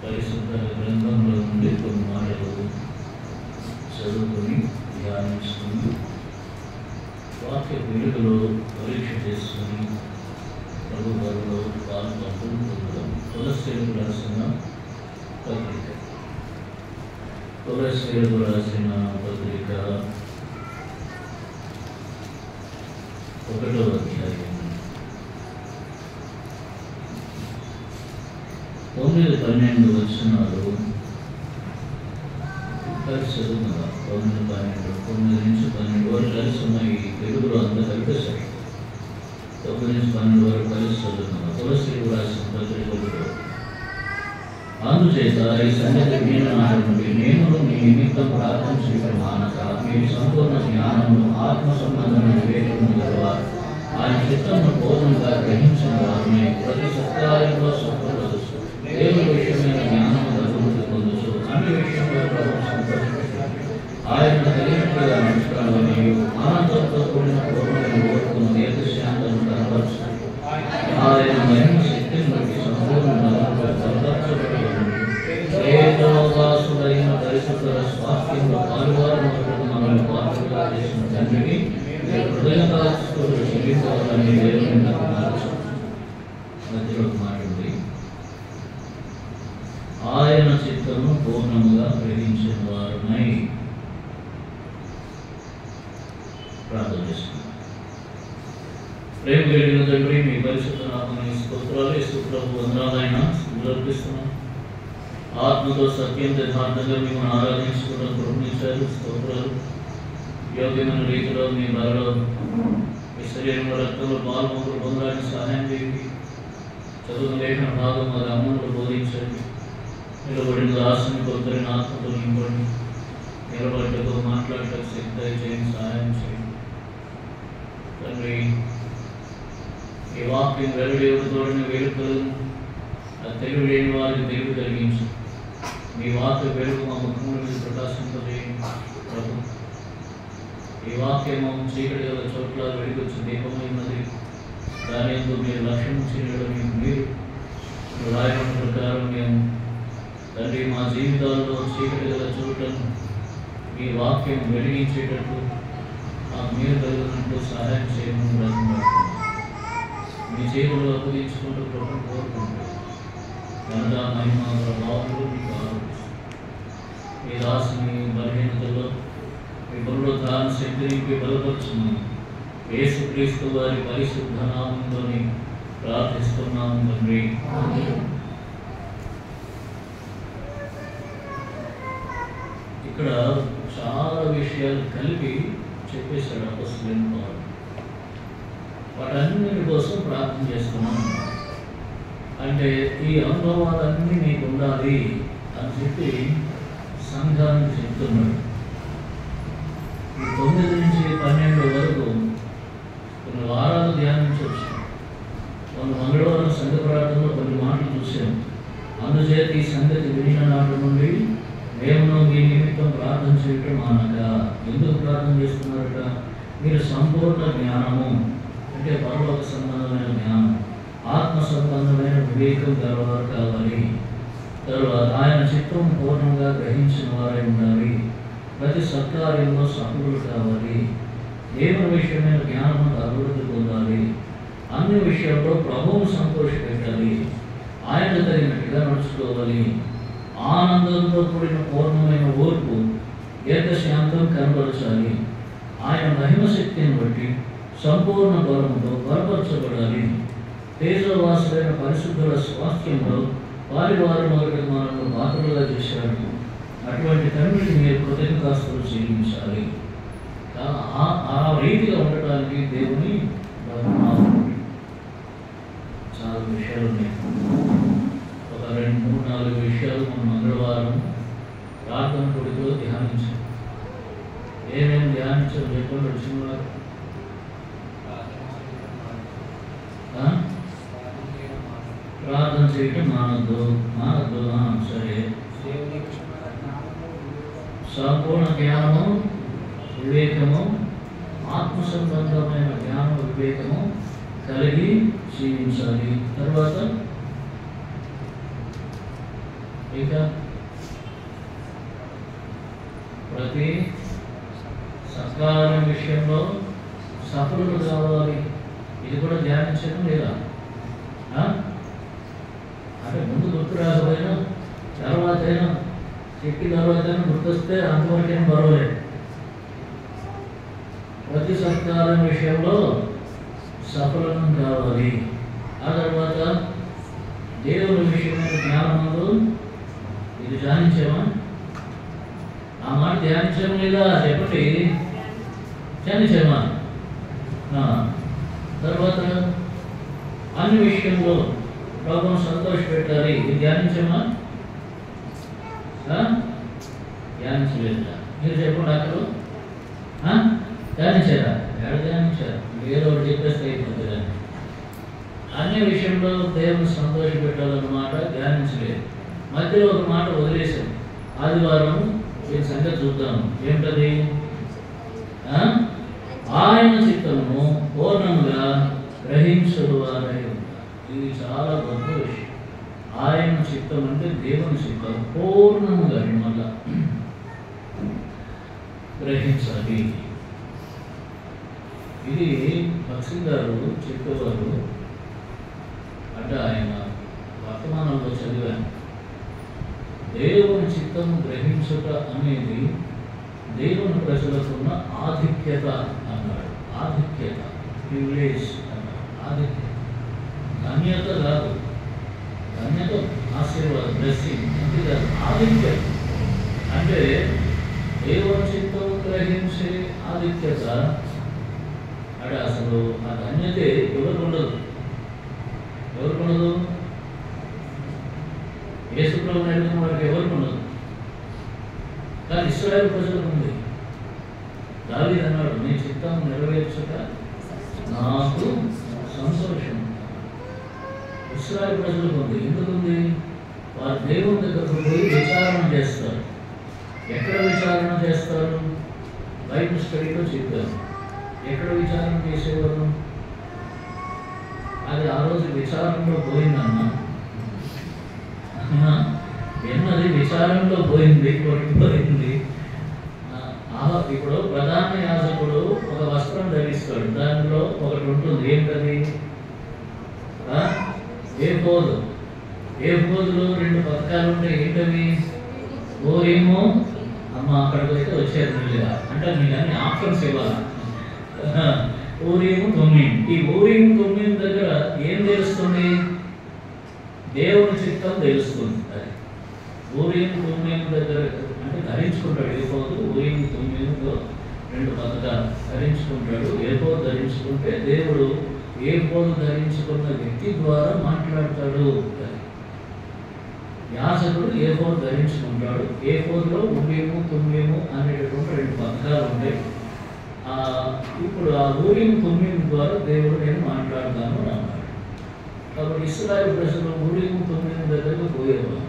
పరిశుద్ధ గ్రంథంలో నుండి కొన్ని మాటలు చదువుకొని ధ్యానించుకుని వాక్య వెలుగులో పరీక్ష చేసుకుని ప్రభు వారిలో పాల్గొనడం తులసిలకు రాసిన పత్రిక తులసిలకు రాసిన పత్రిక 1వ అధ్యాయం 9-12 వచనాలు కలిసి చదువుకుందాం. 9 నుంచి 12 వరకు కలిసి ఉన్నాయి. తెలుగులో అంతా కలిపేశారు. 9 నుంచి 12 వరకు కలిసి చదువుకుందాం. తులసిలకు రాసిన పత్రికలో అందుచేత ఈ సంగతి నేను మీ నిమిత్తం ప్రార్థన చేయడం మానక మీరు సంపూర్ణ జ్ఞానము ఆత్మ సంబంధమైన వివేకము గలవారు ఆయన చిత్తమును పూర్ణంగా గ్రహించిన వారిని ప్రతి సత్కార్యంలో సంపూర్ణసు దేవుని విషయమైన జ్ఞానము అభివృద్ధి పొందచ్చు అన్ని విషయంలో ప్రభు సంతోషించారు ఆయన తగినట్లుగా నడుచుకోవాలని ఆనందంతో కూడిన పూర్ణమైన ఓర్పును దీర్ఘశాంతము కనపరచాలి ఆయన మహిమ శక్తిని బట్టి సంపూర్ణ పరిశుద్ధ స్వాస్థ్యంలో పాల్గొనడం మనల్ని పాత్రగా చేసిన తండ్రికి హృదయదాస్తులు చెల్లించాలని దేవుని మధ్యలో మాట్లాడి ఆయన చిత్తము పూర్ణముగా గ్రహించిన వారునై ప్రార్థన చేస్తున్నాం. ప్రేమ కలిగిన తండ్రి మీ పరిశుద్ధ నామమున స్తోత్రాలు వందనాలైనా సమర్పిస్తున్నాం. ఆత్మతో సత్యం యథార్థంగా మిమ్మల్ని ఆరాధించుకోవడం కృపణించారు. స్తోత్రాలు యోగ్యమైన రీతిలో మీ బలలో మీ శరీరంలో రక్తంలో పాల్గొనలు పొందడానికి సహాయం చేయండి. చదువు లేఖన భాగం మరి అమ్మను బోధించండి. నిలబడిన దాసుని కొందరిని ఆత్మతో నింపండి. నిలబడ్డతో మాట్లాడటం శక్తి చేయండి, సహాయం చేయండి. తండ్రి ఈ వాక్యం వెలుగు తోడిన వేడుకలను అది తెలుగు లేని వారికి తెలుగు కలిగించు. మీ వాక్య వెలుగు మా ముఖముల మీద ప్రకాశింపజేయండి ప్రభు. ఈ వాక్యము చీకటి గల చోట్ల వెలుగొచ్చి దీపమైనది. దాని ఎందు మీరు లక్ష్యం చేయడం మీరు రాయడం ప్రకారం మేము తండ్రి మా జీవితాల్లో చీకటి గల చోట్లను మీ వాక్యం వెలిగించేటట్టు మీరు కలుగుతున్నట్టు సహాయం చేయమని బ్రతిమాడుతున్నాం. మీ చేతులు అప్పగించుకుంటూ ప్రభు కోరుకుంటాం. ఘనత మహిమ ప్రభావాలు మీకు ఆరోపిస్తాం. మీ దాసుని బలహీనతలో మీ పునరుద్ధాన శక్తిని బలపరుచున్నాము. యేసుక్రీస్తు వారి పరిశుద్ధ నామంలోని ప్రార్థిస్తున్నాము తండ్రి. ఇక్కడ చాలా విషయాలు కలిపి చెప్పేశాడు అపొస్తలుడైన పౌలు. వాటన్నిటి కోసం ప్రార్థన చేస్తున్నాను. అంటే ఈ అనుభవాలన్నీ నీకు ఉండాలి అని చెప్పి సంఘానికి చెప్తున్నాడు. ఈ 9 నుంచి 12 వరకు కొన్ని వారాలు ధ్యానించవచ్చు. కొన్ని మంగళవారం సంఘ ప్రార్థనలో కొన్ని మాటలు చూసాం. అందుచేత ఈ సంగతి వినిన నాటి నుండి మేము మీ నిమిత్తం ప్రార్థన చేయటం మానక. ఎందుకు ప్రార్థన చేస్తున్నారట? మీరు సంపూర్ణ జ్ఞానము అంటే పరలోక సంబంధమైన జ్ఞానం, ఆత్మ సంబంధమైన వివేకం గలవారు కావాలి. తరువాత ఆయన చిత్తం పూర్ణంగా గ్రహించిన వారై ఉండాలి. ప్రతి సత్కార్యంలో సఫలులు కావాలి. దేవుని విషయమైన జ్ఞానం అభివృద్ధి పొందాలి. అన్ని విషయాల్లో ప్రభువును సంతోషపెట్టాలి. ఆయన తగినట్టుగా నడుచుకోవాలి. ఆనందంతో కూడిన పూర్ణమైన ఓర్పు దీర్ఘశాంతం కనబరచాలి. ఆయన మహిమ శక్తిని బట్టి సంపూర్ణ బలముతో బలపరచబడాలి. తేజవాసులైన పరిశుద్ధుల స్వాస్థ్యంలో వారి మనకు మనల్ని పాత్రలుగా చేశాడు. అటువంటి తండ్రికి మీరు కృతజ్ఞతాస్తులు చెల్లించాలి. ఆ రీతిగా ఉండటానికి దేవుని చాలా విషయాలు ఉన్నాయి. ఒక 2, 3, 4 విషయాలు మనం మంగళవారం ప్రార్థన కొడుకులో ధ్యానించాం. ఏమేమి ధ్యానించాం చెప్పండి వచ్చిన వారు. ప్రార్థన చేయటం మానద్దు. సరే, సంపూర్ణ జ్ఞానము వివేకము ఆత్మ సంబంధమైన జ్ఞానం వివేకము కలిగి జీవించాలి. తర్వాత ఇక ప్రతి సత్కారం విషయంలో సఫలులు కావాలి. ఇది కూడా ధ్యానించడం లేదా? అంటే ముందు గుర్తు రాకపోయినా తర్వాత అయినా చెప్పిన తర్వాత గుర్తొస్తే అంతవరకైనా పర్వాలేదు. ప్రతి సత్కారం విషయంలో సఫలం కావాలి. ఆ తర్వాత దేవుని విషయమైన జ్ఞానముందు ఇది ధ్యానించామా? ఆ మాట ధ్యానించడం లేదా చెప్పండి. ధ్యానించామా? తర్వాత అన్ని విషయంలో ప్రభువును సంతోషపెట్టాలి. ఇది ధ్యానించామా? ధ్యానించలేదా? మీరు చెప్పండి. అక్కడ ధ్యానించారా? ఎక్కడ ధ్యానించారు? ఏదో ఒకటి చెప్పేస్తే అయిపోతుంది. అన్ని విషయంలో దేవుని సంతోషపెట్టాలన్నమాట ధ్యానించలేదు. మధ్యలో ఒక మాట వదిలేసాం. ఆదివారం దీని సంగతి చూద్దాము. ఏమిటది? ఆయన చిత్తము పూర్ణంగా గ్రహించడు వారై ఉంటారు. ఇది చాలా గొప్ప విషయం. ఆయన చిత్తం అంటే దేవుని చిత్తం పూర్ణముగా మళ్ళా గ్రహించాలి. ఇది భక్సింగ్ గారు చెప్పేవారు. అంటే ఆయన వర్తమానంలో చదివాను. దేవుని చిత్తము గ్రహించుట అనేది దేవుని ప్రజలకున్న ఆధిక్యత అన్నాడు. ఆధిక్యత, ప్రివిలేజ్ అన్నాడు. ఆధిక్యత, ధన్యత కాదు. ధన్యత ఆశీర్వాదం, బ్లెస్సింగ్ అంటే కాదు. ఆధిక్యత అంటే దేవుని చిత్తం గ్రహించే ఆధిక్యత. అంటే అసలు ఆ ధన్యతే ఎవరికి ఉండదు. ఎవరికి ఉండదు? యేసు ప్రభువుని అడిగిన వారికి ఎవరికి ఉండదు. కానీ ఇశ్రాయేలు ప్రజలకు ఉంది. దావీదు అన్నాడు, నీ చిత్తం నెరవేర్చుట నాకు సంతోషం. ఇశ్రాయేలు ప్రజలకు ఉంది. ఎందుకుంది? వారు దేవుని దగ్గరకు పోయి విచారణ చేస్తారు. ఎక్కడ విచారణ చేస్తారు? బైబిల్ స్టడీలో చెప్పారు. ఎక్కడ విచారణ చేసేవారు? అది ఆ రోజు విచారణలో పోయిందన్నా. ఎన్నది విచారంలో పోయింది, కొట్టిపోయింది. ఇప్పుడు ప్రధాన యాజకుడు ఒక వస్త్రం ధరిస్తాడు. దానిలో ఒకటి ఉంటుంది. ఏంటది? ఏఫోదు. ఏఫోదులో 2 పథకాలు ఉంటాయి. ఏంటవి? ఊరీము. అమ్మ అక్కడికి వస్తే వచ్చారు మెల్లిగా. అంటే మీకు అన్ని ఆప్షన్స్ ఇవ్వాలి. ఊరీము, తుమ్మీము. ఈ ఊరీము, తుమ్మీము దగ్గర ఏం తెలుస్తుంది? దేవుని చిత్తం తెలుస్తుంది. ఊరీము, తుమ్మీము దగ్గర అంటే ధరించుకుంటాడు. ఏఫోదు, ఊరీము, తుమ్మీముతో 2 పథకాలు ధరించుకుంటాడు. ఏఫోదు ధరించుకుంటే దేవుడు ఏఫోదు ధరించుకున్న వ్యక్తి ద్వారా మాట్లాడతాడు. యాజకుడు ఏఫోదు ధరించుకుంటాడు. ఏఫోదులో ఊరీము, తుమ్మీము అనేటటువంటి 2 పథకాలు ఉంటాయి. ఇప్పుడు ఆ ఊరీము, తుమ్మీము ద్వారా దేవుడు నేను మాట్లాడతాను అన్నాడు. కాబట్టి ఇశ్రాయేలు ప్రజలు ఊరీము, తుమ్మీము దగ్గరకు పోయేవారు.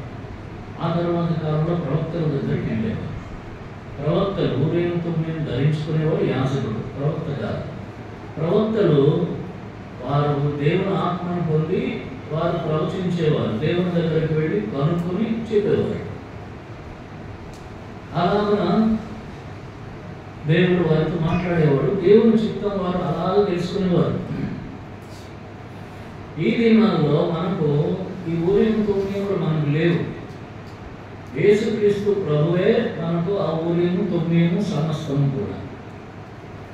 ఆ తర్వాత కాలంలో ప్రవక్తల దగ్గరికి వెళ్ళేవారు. ప్రవక్తలు ఊరీము, తుమ్మీము ధరించుకునేవారు. యాజకుడు, ప్రవక్త కాదు. ప్రవక్తలు వారు దేవుని ఆత్మను పొంది వారు ప్రవచించేవారు. దేవుని దగ్గరికి వెళ్ళి కనుక్కొని చెప్పేవారు. అలాగా దేవుడు వారితో మాట్లాడేవాడు. దేవుని చిత్తం వారు అలాగే తెలుసుకునేవారు. ఈ దినాల్లో మనకు ఈ ఊరీము, తుమ్మీములు మనకు లేవు. యేసుక్రీస్తు ప్రభువే మనకు ఆ ఊరీము, తుమ్మీము సమస్తం కూడా.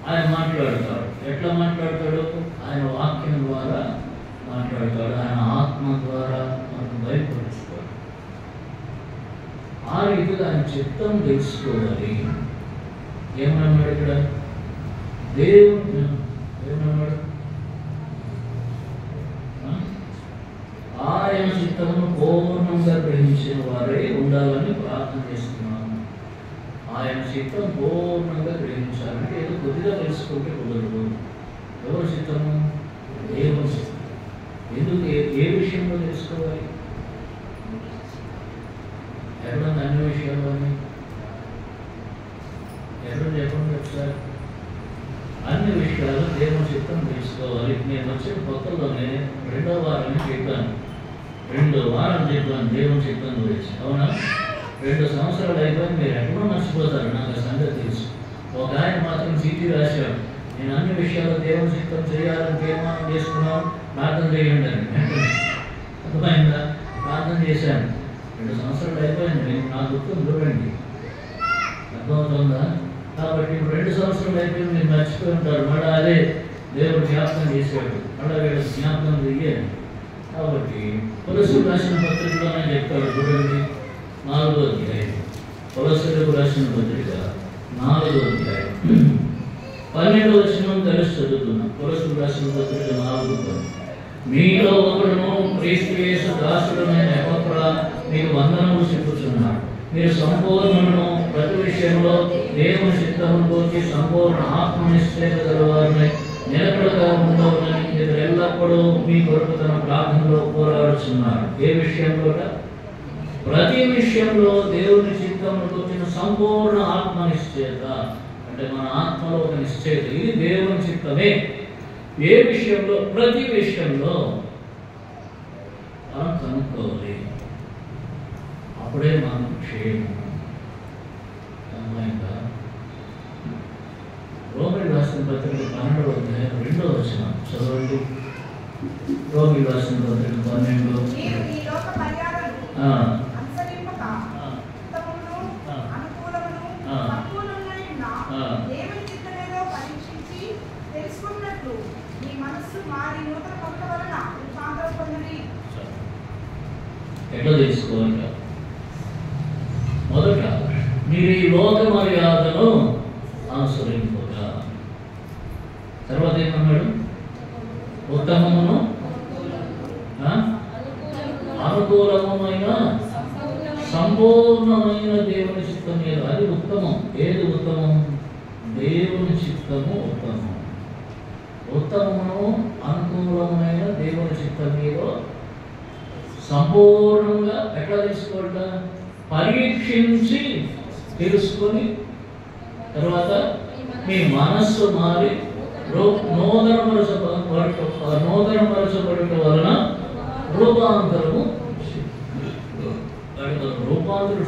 ఆయన మాట్లాడతాడు. ఎట్లా మాట్లాడతాడు? ఆయన వాక్యం ద్వారా మాట్లాడతాడు. ఆయన ఆత్మ ద్వారా మనకు బయలుపరుస్తాడు. ఆ రీతిగా ఆయన చిత్తం తెలుసుకోవాలి. ఏమన్నాడు ఇక్కడ? దేవుడు ఏమన్నాడు? ఆయన చిత్తమును పూర్ణంగా గ్రహించిన వారే ఉండాలని ప్రార్థన చేస్తున్నాను. ఆయన చిత్తం పూర్ణంగా గ్రహించాలంటే ఏదో కొద్దిగా తెలుసుకుంటే కుదరదు. ఎవరి చిత్తము? దేవుని చిత్తం. ఎందుకు? ఏ విషయంలో తెలుసుకోవాలి? ఎక్కడ అన్ని విషయాల్లోని ఎక్కడ చెప్పండి ఒకసారి. అన్ని విషయాలు దేవుని చిత్తం తెలుసుకోవాలి. నేను వచ్చిన కొత్తలోనే 2వ వారమే చెప్పాను. 2 వారాలు చెప్పాను దేవుని చిత్తం గురించి, అవునా? 2 సంవత్సరాలు అయిపోయి మీరు ఎక్కడో మర్చిపోతారు, నాకు ఆ సంగతి తెలుసు. ఒక ఆయన మాత్రం చీటీ రాశాడు, నేను అన్ని విషయాలు దేవుని చిత్తం చేయాలని తీర్మానం చేసుకున్నాను, ప్రార్థన చేయండి అని. అర్థమైందా? ప్రార్థన చేశాను, 2 సంవత్సరాలు అయిపోయింది, నా గుర్తు చూడండి. అర్థమవుతుందా? కాబట్టి ఇప్పుడు 2 సంవత్సరాలు అయిపోయింది, మీరు మర్చిపోయి ఉంటారు. మళ్ళీ అదే దేవుడు జ్ఞాపకం చేశాడు, మళ్ళీ వీళ్ళ జ్ఞాపకం చెయ్యాలి. కాబట్టి కొలొస్సీయులకు రాసిన పత్రికలోనే చెప్తాడు, చూడండి 4వ అధ్యాయం, కొలొస్సీయులకు రాసిన పత్రిక 4వ అధ్యాయం 12వ వచనం కలిసి చదువుతున్నాం. కొలొస్సీయులకు రాసిన పత్రిక 4:10. మీలో ఒకడును క్రీస్తు యేసు దాసుడైన ఎపఫ్రా మీకు వందనములు చెప్పుచున్నాడు. మీరు సంపూర్ణులను ప్రతి విషయంలో దేవుని చిత్తమును గురించి సంపూర్ణ ఆత్మనిశ్చయత గలవారిని నిలకడగా ఉండవలని మీరు ఎల్లప్పుడూ మీ కొరకు తన ప్రార్థనలో పోరాడుతున్నారు. ఏ విషయంలో? ప్రతి విషయంలో దేవుని చిత్తమును గురించిన సంపూర్ణ ఆత్మనిశ్చయత, అంటే మన ఆత్మలో ఒక నిశ్చయత, ఇది దేవుని చిత్తమే. ఏ విషయంలో? ప్రతి విషయంలో మనం కనుక్కోవాలి, అప్పుడే మనం క్షేమం. అమ్మాయిగా రోమిలకు రాసిన పత్రిక 12వ అధ్యాయం 2వ వచనం చదవండి. రోమిలకు రాసిన పత్రిక 12. ఎట్లా తెలుసుకోవాలి? మొదట మీరు ఈ లోక మర్యాదను అనుసరింపక. తర్వాత ఏమన్నాడు? ఉత్తమమును అనుకూలమైన సంపూర్ణమైన దేవుని చిత్తం మీద, అది ఉత్తమం. ఏది ఉత్తమం? దేవుని చిత్తము ఉత్తమం. ఉత్తమమును అనుకూలమైన దేవుని చిత్తం మీద సంపూర్ణంగా ఎట్లా తెలుసుకోవాల? పరీక్షించి తెలుసుకొని తర్వాత మీ మనస్సు మారి నూతనపరచబడుట వలన రూపాంతరము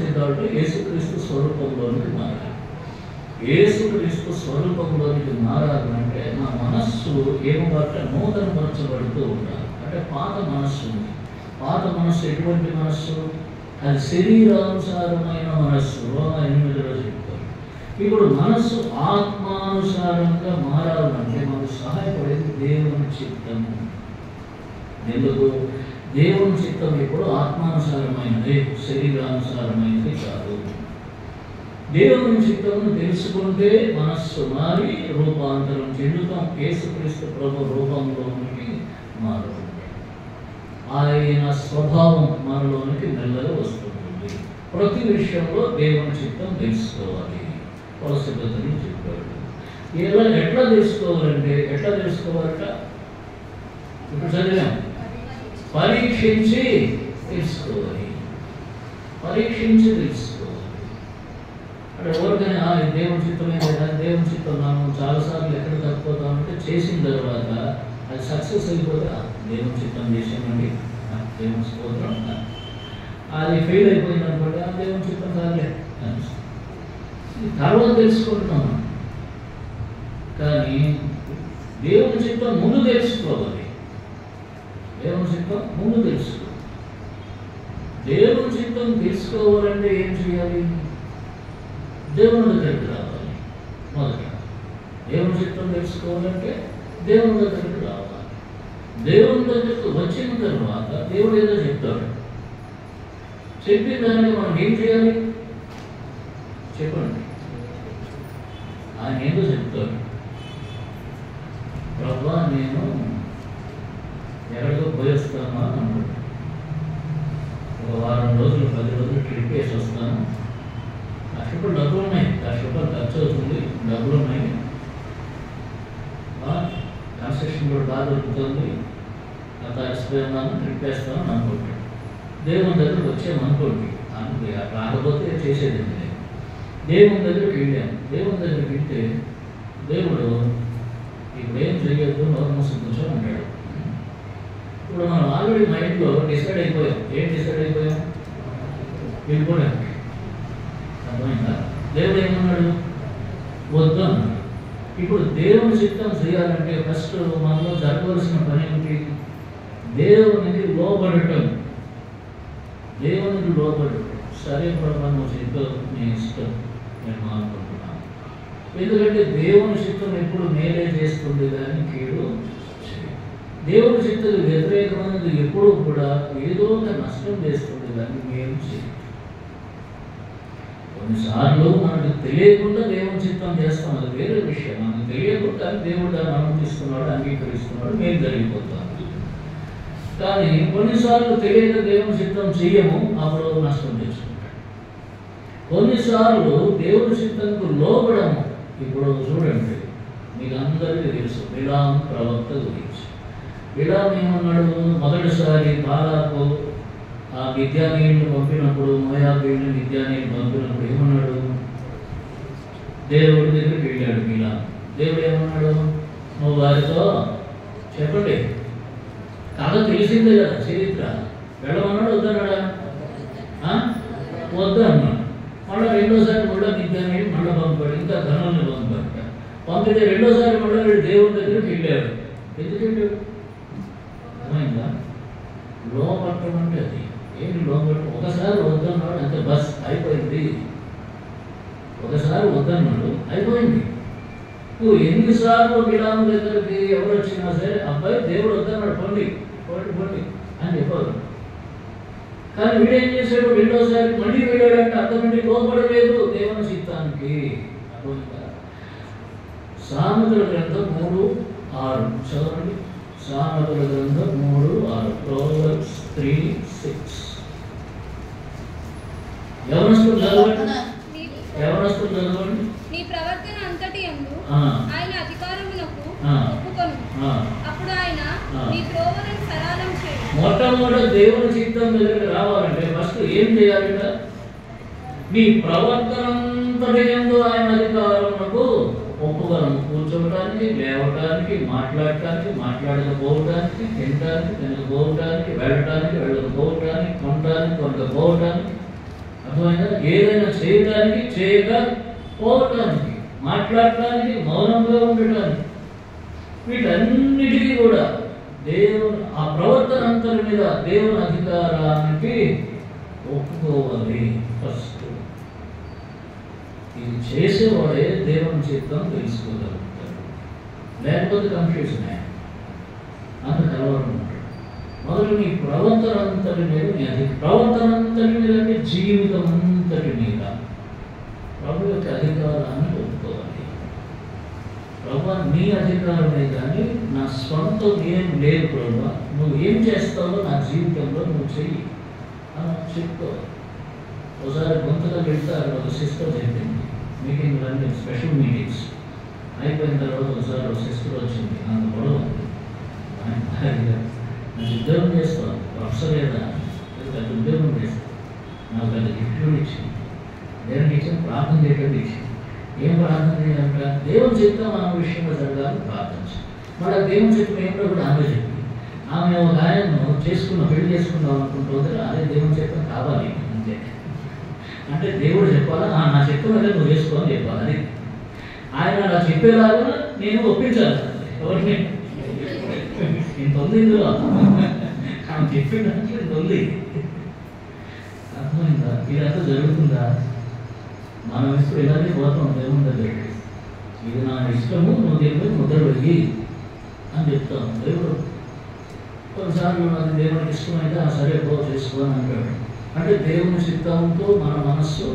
చెందాలంటే యేసుక్రీస్తు స్వరూపంలోనికి మారాలి. యేసుక్రీస్తు స్వరూపంలోనికి మారాలంటే నా మనస్సు ఏమంటే నూతనపరచబడుతూ ఉండాలి. అంటే పాత మనస్సు ఉంది. పాత మనస్సు ఎటువంటి మనస్సు? అది శరీరానుసారమైన మనస్సు. రోమా 8లో చెప్తారు. ఇప్పుడు మనస్సు ఆత్మానుసారంగా మారాలంటే మనకు సహాయపడేది దేవుని చిత్తము. ఎందుకు? దేవుని చిత్తం ఎప్పుడు ఆత్మానుసారమైనది, శరీరానుసారమైనది కాదు. దేవుని చిత్తమును తెలుసుకుంటే మనస్సు మారి రూపాంతరం చెందుతాం. యేసుక్రీస్తు ప్రభు రూపంలోనికి మారు, ఆయన స్వభావం మనలోనికి మెల్లగా వస్తుంది. ప్రతి విషయంలో దేవుని చిత్తం తెలుసుకోవాలి. కొలసీయులకు చెప్పాడు. ఇలా ఎట్లా తెలుసుకోవాలంటే, ఎట్లా తెలుసుకోవాలట? ఇప్పుడు చదివాం, పరీక్షించి తెలుసుకోవాలి. పరీక్షించి తెలుసుకోవాలి అంటే ఎవరికైనా దేవుని చిత్తమే కదా, దేవుని చిత్తం మనం చాలాసార్లు ఎక్కడ తప్పిపోతామంటే చేసిన తర్వాత అది సక్సెస్ అయిపోతే దేవుని చిత్తం చేసామండి, దేవుని స్తోత్రం. అది ఫెయిల్ అయిపోయింది అనుకోండి, దేవుని చిత్తం కాదులే తర్వాత తెలుసుకుంటున్నాం. కానీ దేవుని చిత్తం ముందు తెలుసుకోవాలి. దేవుని చిత్తం ముందు తెలుసుకో. దేవుని చిత్తం తెలుసుకోవాలంటే ఏం చేయాలి? దేవుని దగ్గరికి రావాలి. మొదట దేవుని చిత్తం తెలుసుకోవాలంటే దేవుని దగ్గరికి రావాలి. దేవుని దగ్గరికి వచ్చిన తర్వాత దేవుడు ఏదో చెప్తాడు. చెప్పిన దాన్ని మనం ఏం చేయాలి? చెప్పండి. ఆయన ఏదో చెప్తాడు. ప్రభువా నేను ఎక్కడికో పోయేస్తాను అని అనుకుంటాను. ఒక వారం రోజులు 10 రోజులు ట్రిప్ వేసి వస్తాను. ₹1,00,000 డబ్బులు ఉన్నాయి, ₹1,00,000 ఖర్చు అవుతుంది, డబ్బులు ఉన్నాయి, కన్స్ట్రక్షన్ కూడా బాగా దొరుకుతుంది, అంత అలసిపోయినాను, ట్రిప్ వేస్తాను అనుకుంటాడు. దేవుని దగ్గరికి వచ్చామనుకోండి, రాకపోతే చేసేది లేదు. దేవుని దగ్గరికి వెళ్ళాము. దేవుని దగ్గరికి వెళ్తే దేవుడు ఇప్పుడు ఏం చేయొద్దు, నోరు మూసి కూర్చొని అంటాడు. ఇప్పుడు మనం ఆల్రెడీ మైండ్లో డిసైడ్ అయిపోయాం. ఏం డిసైడ్ అయిపోయాం? వెళ్ళిపోవడానికి. అర్థమైందా? దేవుడు ఏమన్నాడు? వద్దు అన్నాడు. ఇప్పుడు దేవుని చిత్తం చేయాలంటే ఫస్ట్ మనలో జరగవలసిన పని ఏమిటి? దేవునికి లోబడటం. దేవునికి లోబడటం. సరే ప్రభా, నువ్వు చెప్పు, నీ ఇష్టం, నేను అనుకుంటున్నాను. ఎందుకంటే దేవుని చిత్తం ఎప్పుడు మేలే చేస్తుంది కానీ కీడు చేయదు. దేవుని చిత్తం వ్యతిరేకమైనది ఎప్పుడూ కూడా ఏదో నష్టం చేస్తుంది కానీ మేలు చేయదు. కొన్నిసార్లు మనకు తెలియకుండా దేవుని చిత్తం చేస్తాం, అది వేరే విషయం. మనకు తెలియకుండా దేవుడు దాన్ని అనుమతిస్తున్నాడు, అంగీకరిస్తున్నాడు, మేము జరిగిపోతాం. కానీ కొన్నిసార్లు తెలియక దేవుని చిత్తం చెయ్యము, అప్పుడు నష్టం తెచ్చుకుంటాం. కొన్నిసార్లు దేవుని చిత్తంకు లోబడము. ఇప్పుడు చూడండి, మీకు అందరికీ తెలుసు బిలాము ప్రవక్త గురించి. బిలాము ఏమన్నాడు? మొదటిసారి బాలాకు ఆ మిద్యానీయులను పంపినప్పుడు, మోయాబీయులను మిద్యానీయులను పంపినప్పుడు ఏమన్నాడు? దేవుడి దగ్గరికి వెళ్ళాడు బిలాము. దేవుడు ఏమన్నాడు? నువ్వు వారితో చెప్పండి, కథ తెలిసిందే కదా, చరిత్ర. వెళ్ళమన్నాడు, వద్దన్నాడా? వద్దు అన్నాడు. మళ్ళీ రెండోసారి మళ్ళీ మిద్యానీయుడు మళ్ళీ పంపాడు, ఇంకా ధనాన్ని పంపాడు. పంపితే రెండోసారి మళ్ళీ వీడు దేవుడి దగ్గరికి వెళ్ళాడు. ఎందుకు వెళ్ళాడు? అర్థమైందా? లోపట్టం అంటే అది ఏంటి? లోపట్టం. ఒకసారి వద్దన్నాడు, అంతే, బస్ అయిపోయింది. ఒకసారి వద్దన్నాడు, అయిపోయింది. నువ్వు ఎన్నిసార్లు బిలాము దగ్గరికి ఎవరు వచ్చినా సరే, అబ్బాయి దేవుడు వద్దన్నాడు, పొండి పొండి పొండి అని చెప్పారు. కానీ వీడేం చేశాడు? రెండోసారి మళ్ళీ వెళ్ళాడంటే అర్థమండి లోపడలేదు దేవుని చిత్తానికి. సామెతల గ్రంథం 3:6 చదవండి. సామెతల గ్రంథం 3:6. Proverbs 3:6. యవనస్తులు చదవండి. యవనస్తులు చదవండి. నీ ప్రవర్తన అంతటి యందు ఆయన అధికారములకు ఒప్పుకొను, అప్పుడు ఆయన నీ త్రోవలను సరళం చేయును. మొట్టమొదటి దేవుని చిత్తం దగ్గరికి రావాలంటే ఫస్ట్ ఏం చేయాలంట? నీ ప్రవర్తన అంతటి యందు ఆయన అధికారములకు ఒప్పుకొను. కూర్చోవటానికి, లేవటానికి, మాట్లాడటానికి, మాట్లాడకపోవటానికి, తినటానికి, తినకపోవటానికి, వెళ్ళటానికి, వెళ్ళకపోవటానికి, కొనటానికి, కొనకపోవటానికి, అర్థమైనా ఏదైనా చేయడానికి, చేయకపోవటానికి, మాట్లాడటానికి, మౌనంగా ఉండటానికి, వీటన్నిటికీ కూడా దేవుని ఆ ప్రవర్తన అంతటి మీద దేవుని అధికారానికి ఒప్పుకోవాలి ఫస్ట్. ఇది చేసేవాడే దేవుని చిత్తం తెలుసుకోగలుగుతాడు. లేకపోతే కన్ఫ్యూజన్ అంత కలవడం ఉంటాడు. మొదలు నీ ప్రవర్తన అంతటి మీద, నీ ప్రవర్తన అంతటి మీద అంటే జీవితం అంతటి మీద ప్రభు యొక్క అధికారాన్ని ఒప్పుకోవాలి. ప్రభు నీ అధికారమే కానీ నా స్వంతం ఏం లేదు. ప్రభు నువ్వు ఏం చేస్తావో నా జీవితంలో నువ్వు చెయ్యి అని చెప్పుకోవాలి. ఒకసారి గుంతగా వెళ్తారు, ఒక సిస్టర్ చెప్పింది, మీటింగ్లు అన్నీ స్పెషల్ మీటింగ్స్ అయిపోయిన తర్వాత ఒకసారి ఒక సిస్టర్ వచ్చింది, అంత గొడవ ఉంది. నాకు ఉద్యోగం చేస్తాను, ప్రొఫెసర్ లేదా పెద్ద ఉద్యోగం చేస్తాను, నాకు పెద్ద గిఫ్ట్లు ఇచ్చింది, దేవునికి ఇచ్చిన ప్రార్థన చేయడం ఇచ్చింది. ఏం ప్రార్థన చేయాలంట? దేవుని చిత్తం ఆమె విషయంలో జరగాలని ప్రార్థించి, మళ్ళీ దేవుని చిత్తం ఏమిటో కూడా ఆమె చెప్పింది. ఆమె ఒక ఆయనను పెళ్లి చేసుకుందాం అనుకుంటుంది, అదే దేవుని చిత్తం కావాలి అంతే. అంటే దేవుడు చెప్పాలా, నా చిత్తం అదే నువ్వు చేసుకోవాలని చెప్పాలి. అది ఆయన అలా చెప్పేలాగా నేను ఒప్పించాలి. ఎవరిని? ఇంత ఉంది ఇందులో, ఆమె చెప్పినట్లు ఇంత ఉంది. అర్థమైందా? ఇదంతా జరుగుతుందా? మనం ఇప్పుడు ఇలాగే పోతాం దేవుని దగ్గరికి. ఇది నా ఇష్టము, నువ్వు దేవుడి ముద్ర వెయ్యి అని చెప్తాం. దేవుడు కొన్నిసార్లు అది దేవునికి ఇష్టమైతే సరే పో చేసుకో అని అంటాడు. అంటే దేవుని చిత్తంతో మన మనస్సు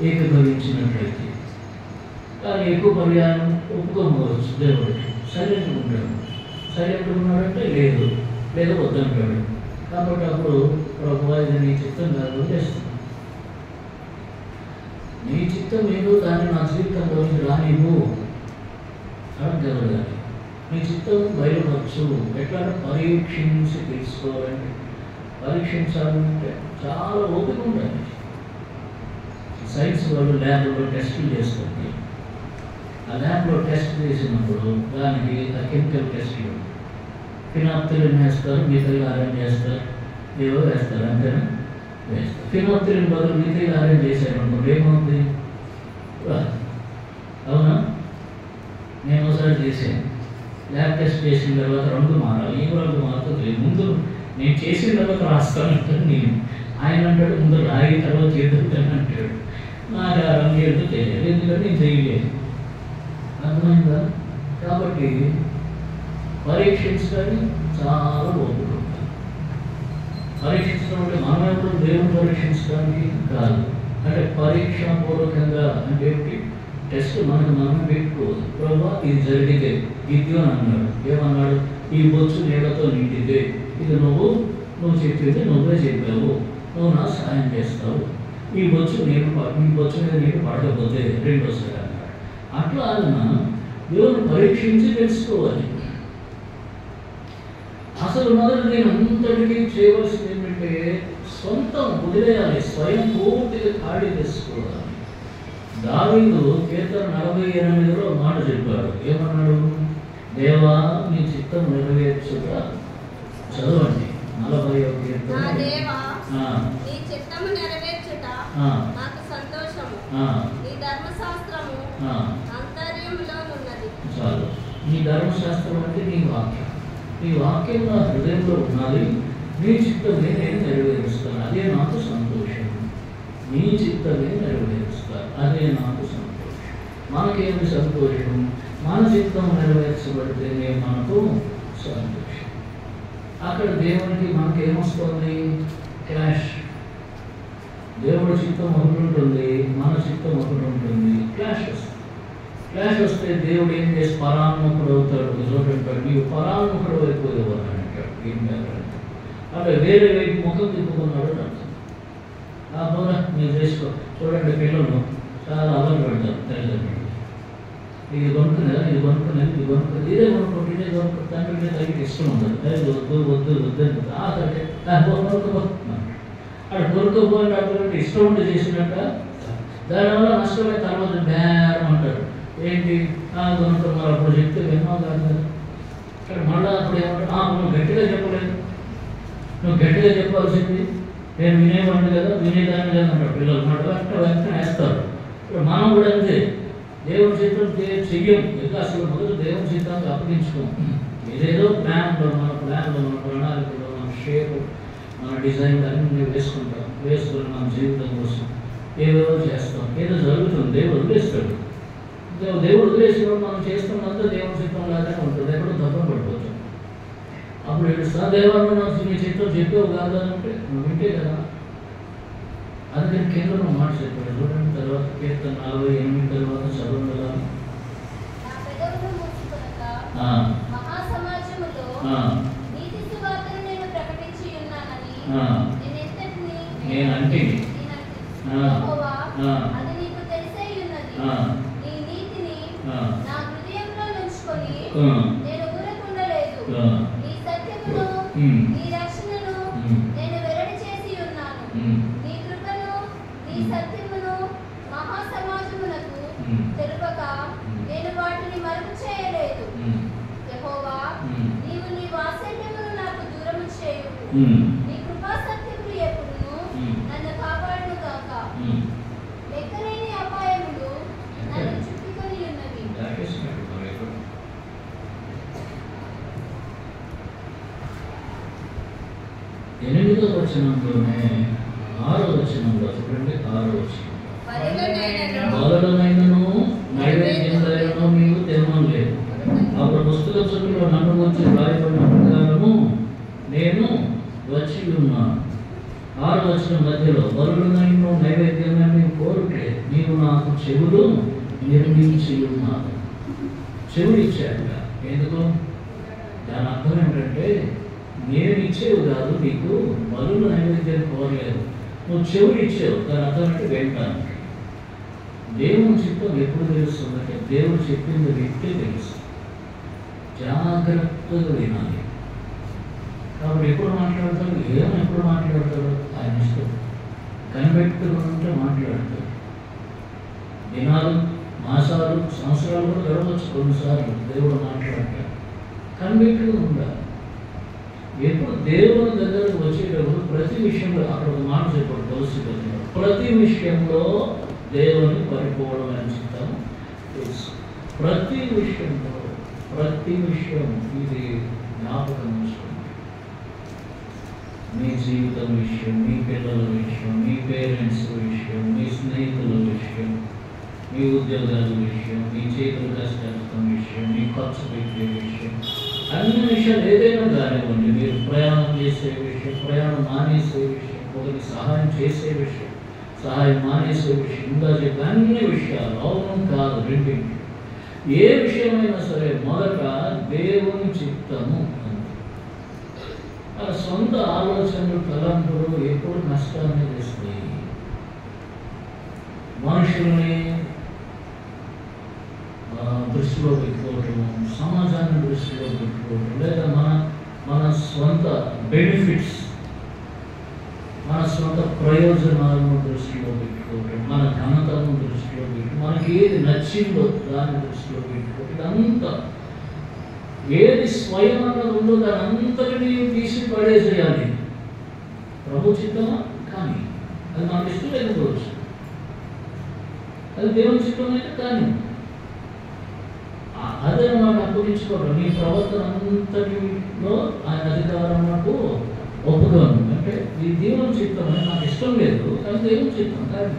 ఏకీభవించినట్లయితే. కానీ ఎక్కువ పర్యాయం ఒప్పుకోవచ్చు దేవుడికి. సైలెంట్గా ఉంటాడు. సైలెంట్గా ఉన్నాడంటే లేదు, లేదా వద్దంటాడు. కాబట్టి అప్పుడు ప్రభు ఇది నీ చిత్తం కాదు వదిలేస్తుంది. నీ చిత్తం ఏదో దాన్ని నా జీవితంలోకి రానివ్వు అడగలగాలి. నీ చిత్తం బయలుపరచు. ఎట్లా పరీక్షించి తెలుసుకోవాలంటే, పరీక్షించాలంటే చాలా ఓపిక ఉండాలి. సైన్స్ వాళ్ళు ల్యాబ్లో టెస్టులు చేస్తుంది. ఆ ల్యాబ్లో టెస్ట్ చేసినప్పుడు దానికి కెమికల్ టెస్ట్లు ఫినాప్తిలిన్ వేస్తారు, మిథైల్ ఆరెంజ్ వేస్తారు, ఏవో వేస్తారు, అంతేనా? వేస్తారు. ఫినాప్తిలిన్ బదులు మిథైల్ ఆరెంజ్ వేసారనుకోండి ఏమవుతుంది? అవునా? నేను ఒకసారి చేశాను. ల్యాబ్ టెస్ట్ చేసిన తర్వాత రంగు మారాలి. ఏం రంగు మారుతుంది? ముందు నేను చేసిన తర్వాత రాస్తానంటాడు నేను. ఆయన అంటాడు ముందు రాయి తర్వాత చేద్దాం అంటాడు. నాకు ఆ రంగు ఏంటో తెలియదు, ఎందుకంటే నేను చేయలేదు. అర్థమైందా? కాబట్టి పరీక్షించడానికి చాలా ఓపిక ఉంటాయి. పరీక్షించడం అంటే మనం ఎప్పుడు దేవుని పరీక్షించడానికి కాదు, అంటే పరీక్షాపూర్వకంగా అంటే టెస్ట్ మనకు మనం పెట్టుకోదు. ప్రభా ఇది జరిగితే గిద్యోని అన్నాడు, ఏమన్నాడు? ఈ బొచ్చు నీళ్ళతో నిండితే ఇది నువ్వు చెప్పేది నువ్వే చెప్పావు, నువ్వు నా సహాయం చేస్తావు. ఈ బొచ్చు మీద నీళ్ళు పడకపోతే రెండోసారి అన్నాడు. అట్లా ఆయన దేవుని పరీక్షించి తెలుసుకోవాలి. అసలు మొదలు నేను అంతటికీ చేయవలసింది ఏంటంటే సొంతం వదిలేయాలి, స్వయం పూర్తిగా ఖాళీ చేసుకోవాలి. దావీదు కీర్తన 48లో మాట చెప్పాడు. ఏమన్నాడు? దేవా నీ చిత్తం నెరవేర్చుట. చదవండి 40వ కీర్తన. నీ చిత్తము నెరవేర్చుట నాకు సంతోషము, నీ ధర్మశాస్త్రము అంతర్యములో ఉన్నది. చాలు. నీ ధర్మశాస్త్రం అంటే నీ వాక్యం. నీ వాక్యం నా హృదయంలో ఉన్నది. నీ చిత్తమే నేను నెరవేరుస్తాను, అదే నాకు సంతోషం. నీ చిత్తమే నెరవేరుస్తాను, అదే నాకు సంతోషం. మనకేమి సంతోషం? మన చిత్తం నెరవేర్చబడితేనే మనకు సంతోషం. అక్కడ దేవునికి మనకేమొస్తుంది? క్లాష్. దేవుడి చిత్తం ఒకటి ఉంటుంది, మన చిత్తం ఒకటి ఉంటుంది, క్లాష్ వస్తుంది. క్లాష్ వస్తే దేవుడు ఏం చేసి పరాన్ముఖుడు అవుతాడు. చూడంటాడు, నీవు పరాన్ముఖుడు అయిపోయేవాడు అంటాడు. ఏం కాదు అంటే వేరే వైపు ముఖం తిప్పుకున్నాడు అని అర్థం. ఆ బోధ మీరు చేసుకో. చూడండి, పిల్లలు చాలా అలవాటు పెడతారు తల్లిదండ్రులు. ఇది కొనుక్కునేదా, ఇది కొనుక్కునేది, ఇది కొనుక్కునేది, ఇదే కొనుక్కుంటే ఇదే కొనుక్కుంటే తండ్రి మీద తల్లికి ఇష్టం ఉండదు. అది వద్దు వద్దు వద్దు అని అక్కడ కొనుక్కోపోయినటువంటి ఇష్టం ఉండి చేసినట్ట. దానివల్ల నష్టమైన తర్వాత బేరం అంటారు. ఏంటి కొనుక్కున్నారు, అప్పుడు చెప్తే విన్నావు కాదు కదా. ఇక్కడ మళ్ళీ అప్పుడు ఏమంటారు? నువ్వు గట్టిగా చెప్పలేదు, నువ్వు గట్టిగా చెప్పాల్సింది, నేను వినేవాడిని కదా, వినేదాన్ని కదా అంటారు పిల్లలు. మాట వెంటనే వేస్తారు. ఇప్పుడు మనం కూడా అంతే, దేవుని చిత్తం చెయ్యం. ఇంకా అసలు మొదలు దేవుని చిత్తానికి అప్పగించుకోం. ఏదేదో ప్లాన్లో మన ప్రణాళికలో మన షేప్ మన డిజైన్ అన్ని వేసుకుంటాం. వేసుకుని మన జీవితం కోసం ఏదో చేస్తాం. ఏదో జరుగుతుంది, దేవుడు వదిలేస్తాడు. దేవుడు వదిలేసినప్పుడు మనం చేస్తున్నంతా దేవుని చిత్తం లాగానే ఉంటుంది, ఎక్కడో తప్పని పడిపోతాం. అప్పుడు ఏడుస్తా, దేవాలను నాకు నీ చిత్తం చెప్పేవు కాదు అంటే నువ్వు వింటే కదా. అందుకని కేంద్రంలో మాట చెప్పాడు. చూడండి తర్వాత కీర్తన 48 తర్వాత చదువు కదా. నేనంటే తెలుపక నేను వాటిని మరుపు చేయలేదు. యెహోవా, నీవు నీ వాత్సల్యమును నాకు దూరము చేయుము. నీ కృపా సత్యములు ఎప్పుడును నన్ను కాపాడును గాక. లెక్కలేని అపాయములు నన్ను చుట్టుకొని ఉన్నవి. 8వ వచనంలోనే 6వ వచనంలో చూడండి. 6వ వచనం, బలులనైనను నైవేద్యములైనను నీవు తినలేదు. అప్పుడు పుస్తక చుట్టూ నన్ను వచ్చి రాయబడిన ప్రకారము నేను వచ్చి ఉన్నాను. 6వ వచనం మధ్యలో బలులనైనను నైవేద్యములను కోరుట్లేదు, నీవు నాకు చెవులు నిర్మించి ఉన్నాను. చెవులు ఇచ్చాక ఎందుకు? దాని అర్థం ఏంటంటే నేను ఇచ్చేవి కాదు, నీకు బలులు నైవేద్యాన్ని కోరలేదు, నువ్వు చెవులు ఇచ్చావు. దాని అర్థం అంటే వింటాను. దేవుని చిత్తం ఎప్పుడు తెలుస్తుందంటే దేవుడు చెప్పింది వ్యక్తి తెలుసు. జాగ్రత్తగా వినాలి. కాబట్టి ఎప్పుడు మాట్లాడతాడు, ఎప్పుడు మాట్లాడతాడు ఆయన ఇష్టం. కనిపెట్టుకుంటే మాట్లాడతాడు. దినాలు, మాసాలు, సంవత్సరాలు కూడా గడవచ్చు కొన్నిసార్లు దేవుడు మాట్లాడతాడు. కనిపెట్టుగా ఉండాలి. ఎప్పుడు దేవుని దగ్గరకు వచ్చేటప్పుడు ప్రతి విషయంలో అక్కడ ఒక మాట చెప్పాడు తులసి, ప్రతి విషయంలో దేవుని పరిపూర్ణమైన చిత్తం తెలుసు. ప్రతి విషయంలో, ప్రతి విషయం ఇది జ్ఞాపకం ఉంచుకోండి. మీ జీవితం విషయం, మీ పిల్లల విషయం, మీ పేరెంట్స్ విషయం, మీ స్నేహితుల విషయం, మీ ఉద్యోగాల విషయం, మీ చేతుల కష్టార్థం విషయం, మీ ఖర్చు పెట్టే విషయం, అన్ని విషయాలు ఏదైనా కానివ్వండి. మీరు ప్రయాణం చేసే విషయం, ప్రయాణం మానేసే విషయం, ఒకరికి సహాయం చేసే విషయం, సహాయం మానేసే విషయం, ఇంకా చెప్పే అన్ని విషయాలు అవును కాదు రెండింటి. ఏ విషయమైనా సరే మొదట దేవుని చిత్తము అంతే. మన సొంత ఆలోచనలు, తలంపులు ఎప్పుడు నష్టాన్ని తెస్తాయి. మనుషుల్ని దృష్టిలో పెట్టుకోవటం, సమాజాన్ని దృష్టిలో పెట్టుకోవటం, లేదా మన స్వంత బెనిఫిట్స్, మన స్వంత ప్రయోజనాలను దృష్టిలో పెట్టుకోవటం, మన ఘనతను దృష్టిలో పెట్టుకోవటం, మనకి ఏది నచ్చిందో దాన్ని దృష్టిలో పెట్టుకోవటం, ఇదంతా ఏది స్వయం అన్నది ఉందో దాని అంతటినీ తీసి పడేసేయాలి. ప్రభు చిత్తమా కానీ అది మనకి ఇష్టం లేకపోవచ్చు, అది దేవుని చిత్తం అయితే కానీ అదే మనం అప్పగించుకోవడం. నీ ప్రవర్తన అంతటిలో ఆయన అధికారం నాకు ఒప్పుకోను అంటే ఈ దేవుని చిత్తం అని నాకు ఇష్టం లేదు, కానీ దేవుని చిత్తం కానీ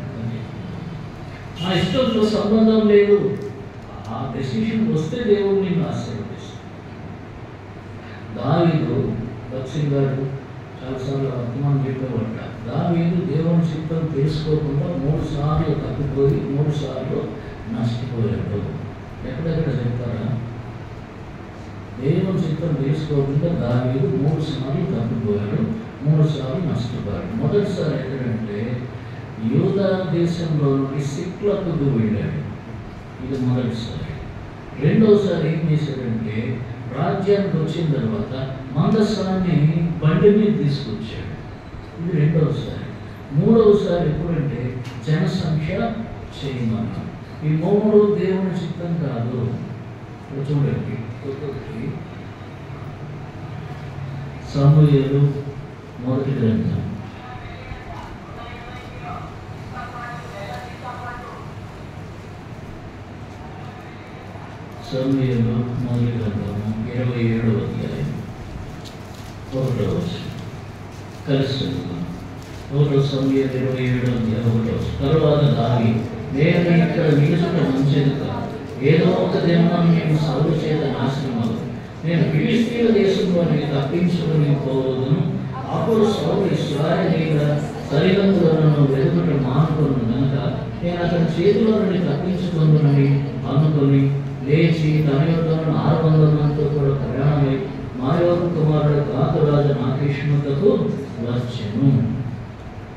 నా ఇష్టంతో సంబంధం లేదు. ఆ డెసిషన్ వస్తే దేవుడు నిన్ను ఆశీర్వదిస్తాడు. దావీదు దక్షిణ గారు చాలాసార్లు వర్తమానం చెప్పేవాట. దావీదు దేవుని చిత్తం తెలుసుకోకుండా 3 సార్లు తప్పిపోయి 3 సార్లు నష్టపోయాడు. ఎక్కడెక్కడ చెప్తారా? దేవుని చిత్తం తెలుసుకోకుండా దావీదు 3 సార్లు తప్పిపోయాడు, 3 సార్లు నష్టపోయాడు. మొదటిసారి ఎక్కడంటే యూదా దేశంలో సిక్లకు వెళ్ళాడు, ఇది మొదటిసారి. రెండవసారి ఏం చేశాడంటే రాజ్యానికి వచ్చిన తర్వాత మందసాన్ని బండి మీద తీసుకొచ్చాడు, ఇది రెండవసారి. మూడవసారి ఎప్పుడంటే జనసంఖ్య చేయమన్నాడు. ఈ 3 దేవుని చిత్తం కాదు. చూడండి, సమూయేలు మొదటి గ్రంథం, సమూయేలు మొదటి గ్రంథము 27వ అధ్యాయం 1వ వచనం కలిసి చదువుతాం. 1 సమూయేలు 27వ అధ్యాయం 1వ వచనం. తరువాత దావీదు, నేను ఇక్కడ నిలుచుట మంచిది కాదు, ఏదో ఒక దినం నేను సౌలు చేత నాశనం అవుతుంది, నేను ఫిలిష్తీయుల దేశంలోనికి తప్పించుకొని పోవదును. అప్పుడు సౌలు ఇశ్రాయేలీయుల సరిహద్దులను వెతుకుట మానుకును కనుక నేను అతని చేతిలో నుండి తప్పించుకుందునని అనుకొని లేచి తన యొక్క 600 మందితో కూడా ప్రయాణమై మాయోకు కుమారుడు గాతురాజు నాకీష్ముకు వచ్చెను.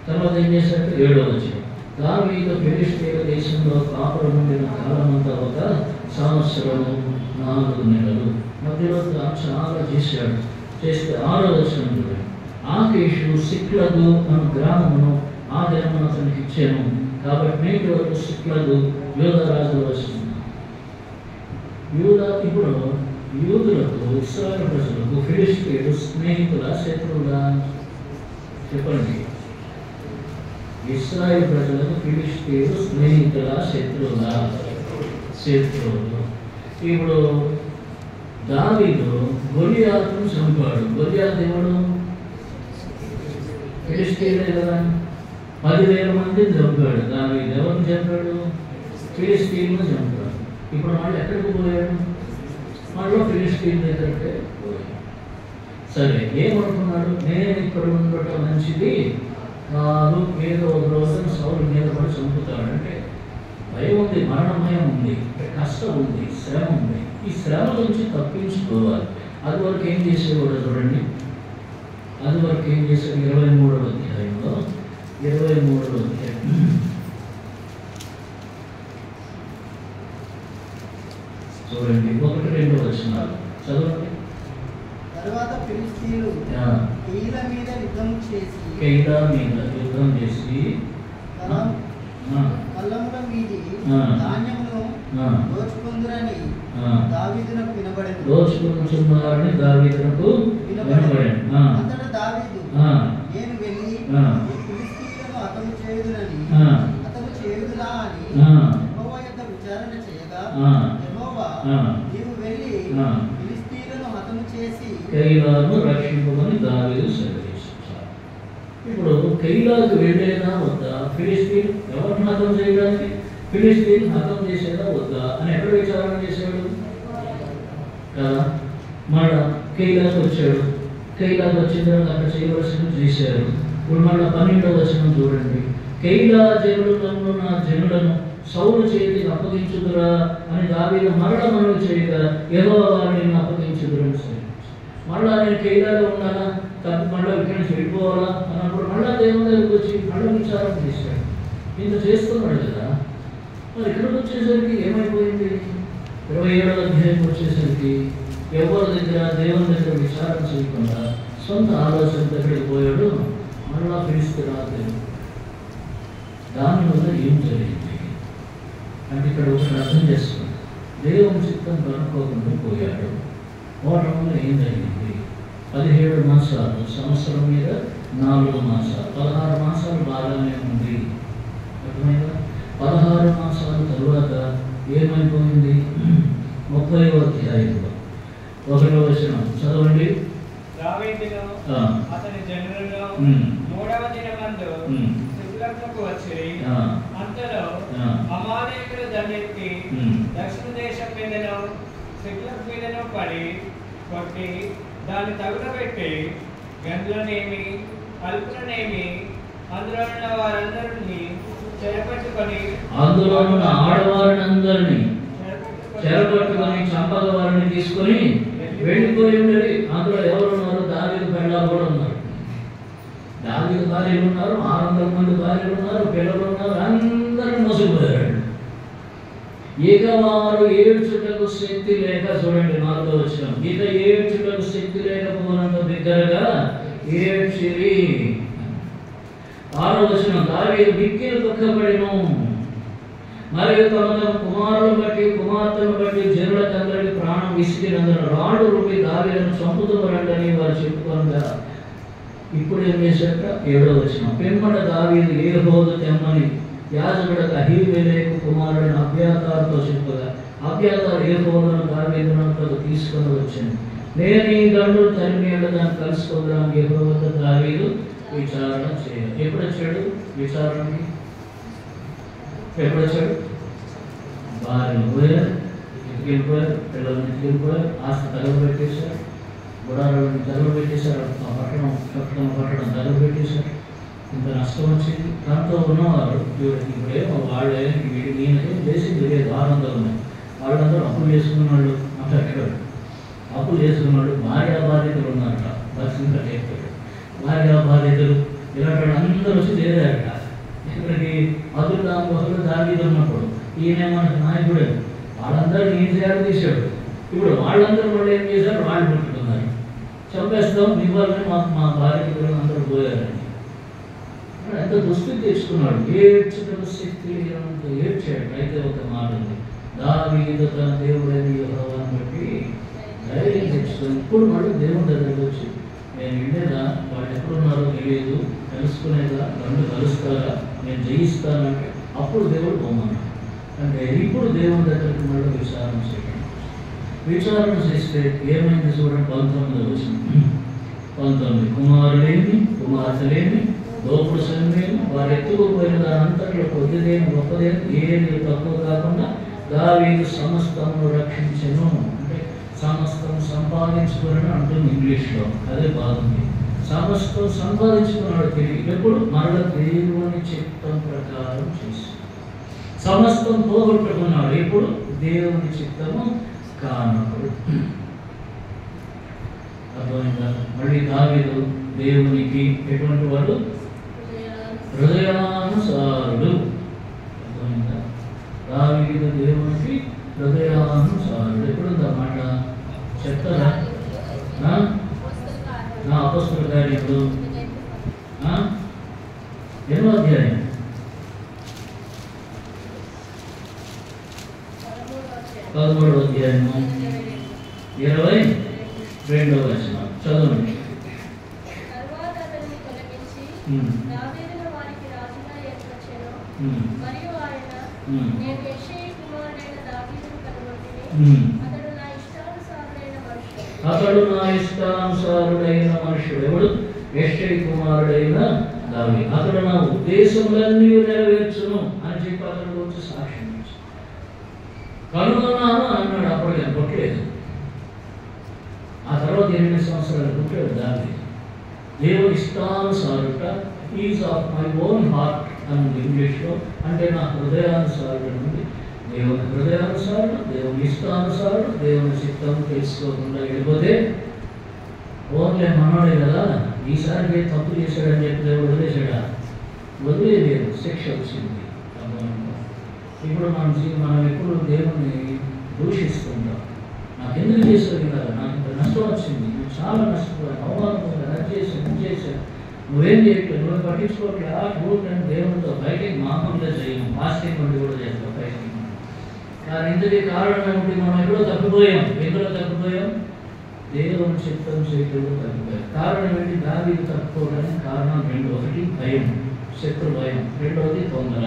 తర్వాత ఏం చేశాడు? 7వ వచనం. దావీదు ఫిలిష్తీయుల దేశంలో కాపురం ఉండిన కాలమంతా 1 సంవత్సరము 4 నెలలు. మధ్యలో చాలా చేశాడు. చేస్తే 6వ వచనం చూడండి. ఆకీషు సిక్లగు అను గ్రామమును ఆ దినమున అతనికి ఇచ్చాను. కాబట్టి నేటి వరకు సిక్లగు యూదా రాజు వస్తుంది. ఇప్పుడు యూదులకు, ఇశ్రాయేలు ప్రజలకు ఫిలిష్తీయులు స్నేహితుల శత్రువులా? చెప్పండి. ఇశ్రాయేలు ప్రజలకు ఫిలిష్తీయులు స్నేహితుల శత్రువులా? శత్రువులు. ఇప్పుడు దావీదు గొలియాతును చంపాడు. గొలియాతు ఎవడు? ఫిలిష్తీయులే కదా. 10,000 మందిని చంపాడు. దావీదు ఎవరిని చంపాడు? ఫిలిష్తీయులను చంపాడు. ఇప్పుడు వాళ్ళు ఎక్కడికి పోయాడు? వాళ్ళు ఫిలిష్తీయుల దగ్గరికి పోయాడు. సరే, ఏమనుకున్నాడు? నేను ఇక్కడ ఉండటం మంచిది కాదు, ఏదో ఒక రోజున సౌలు మీద పడి చంపుతాడంటే భయం ఉంది, మరణ భయం ఉంది, కష్టం ఉంది, శ్రమ ఉంది. ఈ శ్రమ నుంచి తప్పించుకోవాలి. అది వరకు ఏం చేసేవాడు చూడండి. అది వరకు ఏం చేశాడు? 23వ అధ్యాయంలో 23వ అధ్యాయం చూడండి, 1-2 వచనాలు చదవండి. తర్వాత ఫిలిష్తీయులు కెయీలా మీద యుద్ధం చేసి కళ్ళముల మీది ధాన్యమును దోచుకుందురని దావీదునకు వినబడెను. దోచుకుంటున్నారని దావీదునకు వినబడెను. చేయుదునని అతడు చేయుదురా అని యెహోవా యొద్ద విచారణ చేయగా యెహోవా నీవు వెళ్ళి ఫిలిష్తీయులను హతము చేసి కైలాను రక్షింపమని దావీదు సెలవిచ్చాడు. ఇప్పుడు కైలాకు వెళ్ళేదా వద్దా, ఫిలిష్తీయులు ఎవరిని హతం చేయడానికి, ఫిలిష్తీయులు హతం చేసేదా వద్దా అని ఎక్కడ విచారణ చేశాడు కదా. మళ్ళా కైలాకు వచ్చాడు, కైలాకు వచ్చిన తర్వాత అక్కడ చేయవలసిన చేశారు. ఇప్పుడు మళ్ళీ 12వ వచనం చూడండి. కైలా జనులను నా జనులను సౌలు చేతికి అప్పగించుదురా అని దావీదు మరల మనవి చేయగా యెహోవా వారిని అప్పగించుదురని సెలవిచ్చాడు. మళ్ళా నేను కైలాలో ఉండాలా, తప్పి మళ్ళీ ఇక్కడి నుంచి వెళ్ళిపోవాలా అన్నప్పుడు మళ్ళా దేవుని దగ్గరికి వచ్చి మళ్ళీ విచారం చేశాడు. ఇంత చేస్తున్నాడు కదా. మరి ఇక్కడికి వచ్చేసరికి ఏమైపోయింది? 27వ అధ్యాయం వచ్చేసరికి ఎవరి దగ్గర దేవుని దగ్గర విచారణ చేయకుండా సొంత ఆలోచనతో ఎక్కడికి పోయాడు, మళ్ళా ఫిలిష్తీయులు. దానివల్ల ఏం జరిగింది అంటే ఇక్కడ ఒకటి అర్థం చేసుకోండి. దేవుని చిత్తం కనుక్కోకుండా పోయాడు. పోవటం వల్ల ఏం జరిగింది? 17 మాసాలు, సంవత్సరం మీద 4 మాసాలు, 16 మాసాలు బాగానే ఉంది. అర్థమైందా? 16 మాసాల తరువాత ఏమైపోయింది? 30వ అధ్యాయంలో 1వ వచనం చదవండి. అతని జనులలో 3వ దినమందు సిక్లగుకు వచ్చి అంతలో అమాలేకులు దండెత్తి దక్షిణ దేశం మీదను సిక్లగు మీదను పడి కొట్టి దాన్ని తగులబెట్టి గండ్లనేమి కల్పులనేమి అందులో ఉన్న వారందరినీ చెరపట్టుకొని, అందులో ఉన్న ఆడవారినందరినీ చెరపట్టుకొని చంపక వారిని తీసుకొని వెళ్ళిపోయి ఉండేది. అందులో ఎవరు ఉన్నారు? దావీదు పెళ్ళాలు కూడా ఉన్నారు. దావీదు భార్యలు ఉన్నారు, 600 మంది భార్యలు ఉన్నారు, పిల్లలు ఉన్నారు, అందరూ మోసపోయారు. ఇక వారు ఏడ్చుటకు శక్తి లేక, చూడండి 4వ వచనం, ఇక ఏడ్చుటకు శక్తి లేకపోయినంత బిగ్గరగా ఏడ్చిరి. 6వ వచనం, దావీదు మిక్కిలి దుఃఖపడెను మరియు తమ తమ కుమారులను బట్టి కుమార్తెను బట్టి జనులకందరికీ ప్రాణం విసిగినందున రాళ్ళు రూపి దావీదును చంపుతున్నరండని వారు చెప్పుకోగా. ఇప్పుడు ఏం చేశాక 7వ వచనం, పిమ్మట దావీదు ఏహోదు తెమ్మని యాజకుడు అహీమెలెకు కుమారుడైన అబ్యాతారుతో చెప్పగా అబ్యాతారు ఏహోదును దావీదును తీసుకొని వచ్చింది. నేను ఈ గండును తరిమి దాన్ని కలుసుకోవడానికి యెహోవా దావీదు విచారణ చేయాలి. ఎప్పుడు వచ్చాడు విచారణకి? ఎప్పుడు వచ్చాడు? భార్యలు పోయారు, ఎత్తుకెళ్ళిపోయారు, పిల్లల్ని ఎత్తుకెళ్ళిపోయారు, ఆస్తి తగలబెట్టేశారు, గుడారాలను తగలబెట్టేశారు, ఆ పట్టణం తగలబెట్టేశారు. ఇంత నష్టం వచ్చింది. దాంతో ఉన్నవారు ఇప్పుడేమో వాళ్ళే ఈయనకేం చేసింది లేదు, 600 ఉన్నాయి. వాళ్ళందరూ అప్పులు చేసుకున్నాడు అంటాడు. అప్పులు చేసుకున్నాడు. భార్య బాధ్యతలు ఉన్నారట, బస్సు ఇంకా లేకపోయాడు. భార్య బాధ్యతలు ఇలాంటి అందరూ వచ్చి చేరారట. ఇక్కడికి అదుల్లాం బహులు దావీదు ఉన్నప్పుడు ఈయన మనకు నాయకుడే. వాళ్ళందరూ ఈయన చేయాలి తీశాడు. ఇప్పుడు వాళ్ళందరూ వాళ్ళు ఏం చేశారు? వాళ్ళు పుట్టుకున్నారు, చంపేస్తాం ఇవ్వాలని మా భార్య పిల్లలు అందరూ పోయారని ఎంత దుస్థితి తెచ్చుకున్నాడు. ఏడ్చుటకు శక్తి లేనంత ఏడ్చాడు. అయితే ఒక మాట ఉంది, దావీదు తన దేవుడైన యెహోవాను బట్టి ధైర్యం తెచ్చుకొని ఇప్పుడు మళ్ళీ దేవుని దగ్గరికి వచ్చి నేను వినేదా, వాళ్ళు ఎక్కడున్నారో తెలియదు, తెలుసుకునేదా, నన్ను కలుస్తారా, నేను జయిస్తానంటే అప్పుడు దేవుడు బొమ్మన్నాడు. అంటే ఇప్పుడు దేవుని దగ్గరికి మళ్ళీ విచారణ చేయండి. విచారణ చేస్తే ఏమైంది చూడండి. 19వ వచనం, 19 కుమారులేమి కుమార్తెలేమి దోపుడు సైన్యం వారు ఎత్తుకుపోయిన దాని అంతట్లో కొద్దిదేమి గొప్పదేమి ఏది తక్కువ కాకుండా దావీదు సమస్తమును రక్షించెను. అంటే సమస్తం సంపాదించుకుని అంటుంది ఇంగ్లీష్లో, అదే బాగుంది. సమస్తం సంపాదించుకున్నాడు తిరిగి. ఎప్పుడు? మరల దేవుని చిత్తం ప్రకారం చేసి సమస్తం పోగొట్టుకున్నాడు. ఎప్పుడు? దేవుని చిత్తము కానప్పుడు. అర్థమైందా? మళ్ళీ దావీదు దేవునికి ఎటువంటి వాడు? హృదయానుసారుడు. అర్థమైందా? దావీదు దేవునికి హృదయానుసారుడు. ఎప్పుడుందా మాట చెప్తారా? అపొస్తలుల కార్యములు 8వ అధ్యాయం 13వ అధ్యాయము 22వ వచనం చదవండి. తరువాత అతనిని తొలగించి దావీదును వారికి రాజుగా మరియు ఆయన నేను యెషయి కుమారుడైన దావీదును కనుగొంటిని. అతడు నా ఇష్టానుసారుడైన మనుష్యుడు. ఎవడు? యెషయి కుమారుడైన దావీదు. అతడు నా ఉద్దేశములన్నీ నెరవేర్చును అని చెప్పి అతడు వచ్చి సాక్ష్యం ఇచ్చాడు. కనుగొన్నాను అన్నాడు. అప్పటికి పుట్టలేదు. ఆ తర్వాత 8 సంవత్సరాలు పుట్టాడు దావీదు. దేవుని ఇష్టానుసారుట, is of my own heart అని ఇంగ్లీష్లో, అంటే నా హృదయానుసారుడు నుండి దేవుని హృదయానుసారుడు, దేవుని ఇష్టానుసారుడు, దేవుని చిత్తం తెలుసుకోకుండా వెళ్ళిపోతే ఓన్లే మనోడే కదా. ఈసారి తప్పు చేశాడని చెప్పి దేవుడు వదిలేశాడా? వదిలేదు. శిక్ష వచ్చింది. ఇప్పుడు మనం ఎప్పుడు దేవుని దూషిస్తుంటాం. నాకు ఎందుకు చేసేది కదా, నాకు ఇంత నష్టం వచ్చింది, నువ్వు చాలా నష్టపోయాను, అవమానం అది చేశాను, నువ్వేం చేయట్లేదు, నువ్వు పట్టించుకోవట్లేదు. ఆ చూడండి దేవునితో బయటికి మామూలుగా చేయము, ఫాస్టింగ్ ఉండి కూడా చేస్తాం బయటికి. కానీ ఇంతకీ కారణం ఏమిటి? మనం ఎక్కడో తప్పిపోయాం. ఎందులో తప్పిపోయాం? దేవుని చిత్తం చేయడంలో తప్పిపోయాం. కారణం ఏంటి? దావీదు తప్పుకోవడానికి కారణం 2. 1 భయం, శత్రు భయం. 2వది తొందర.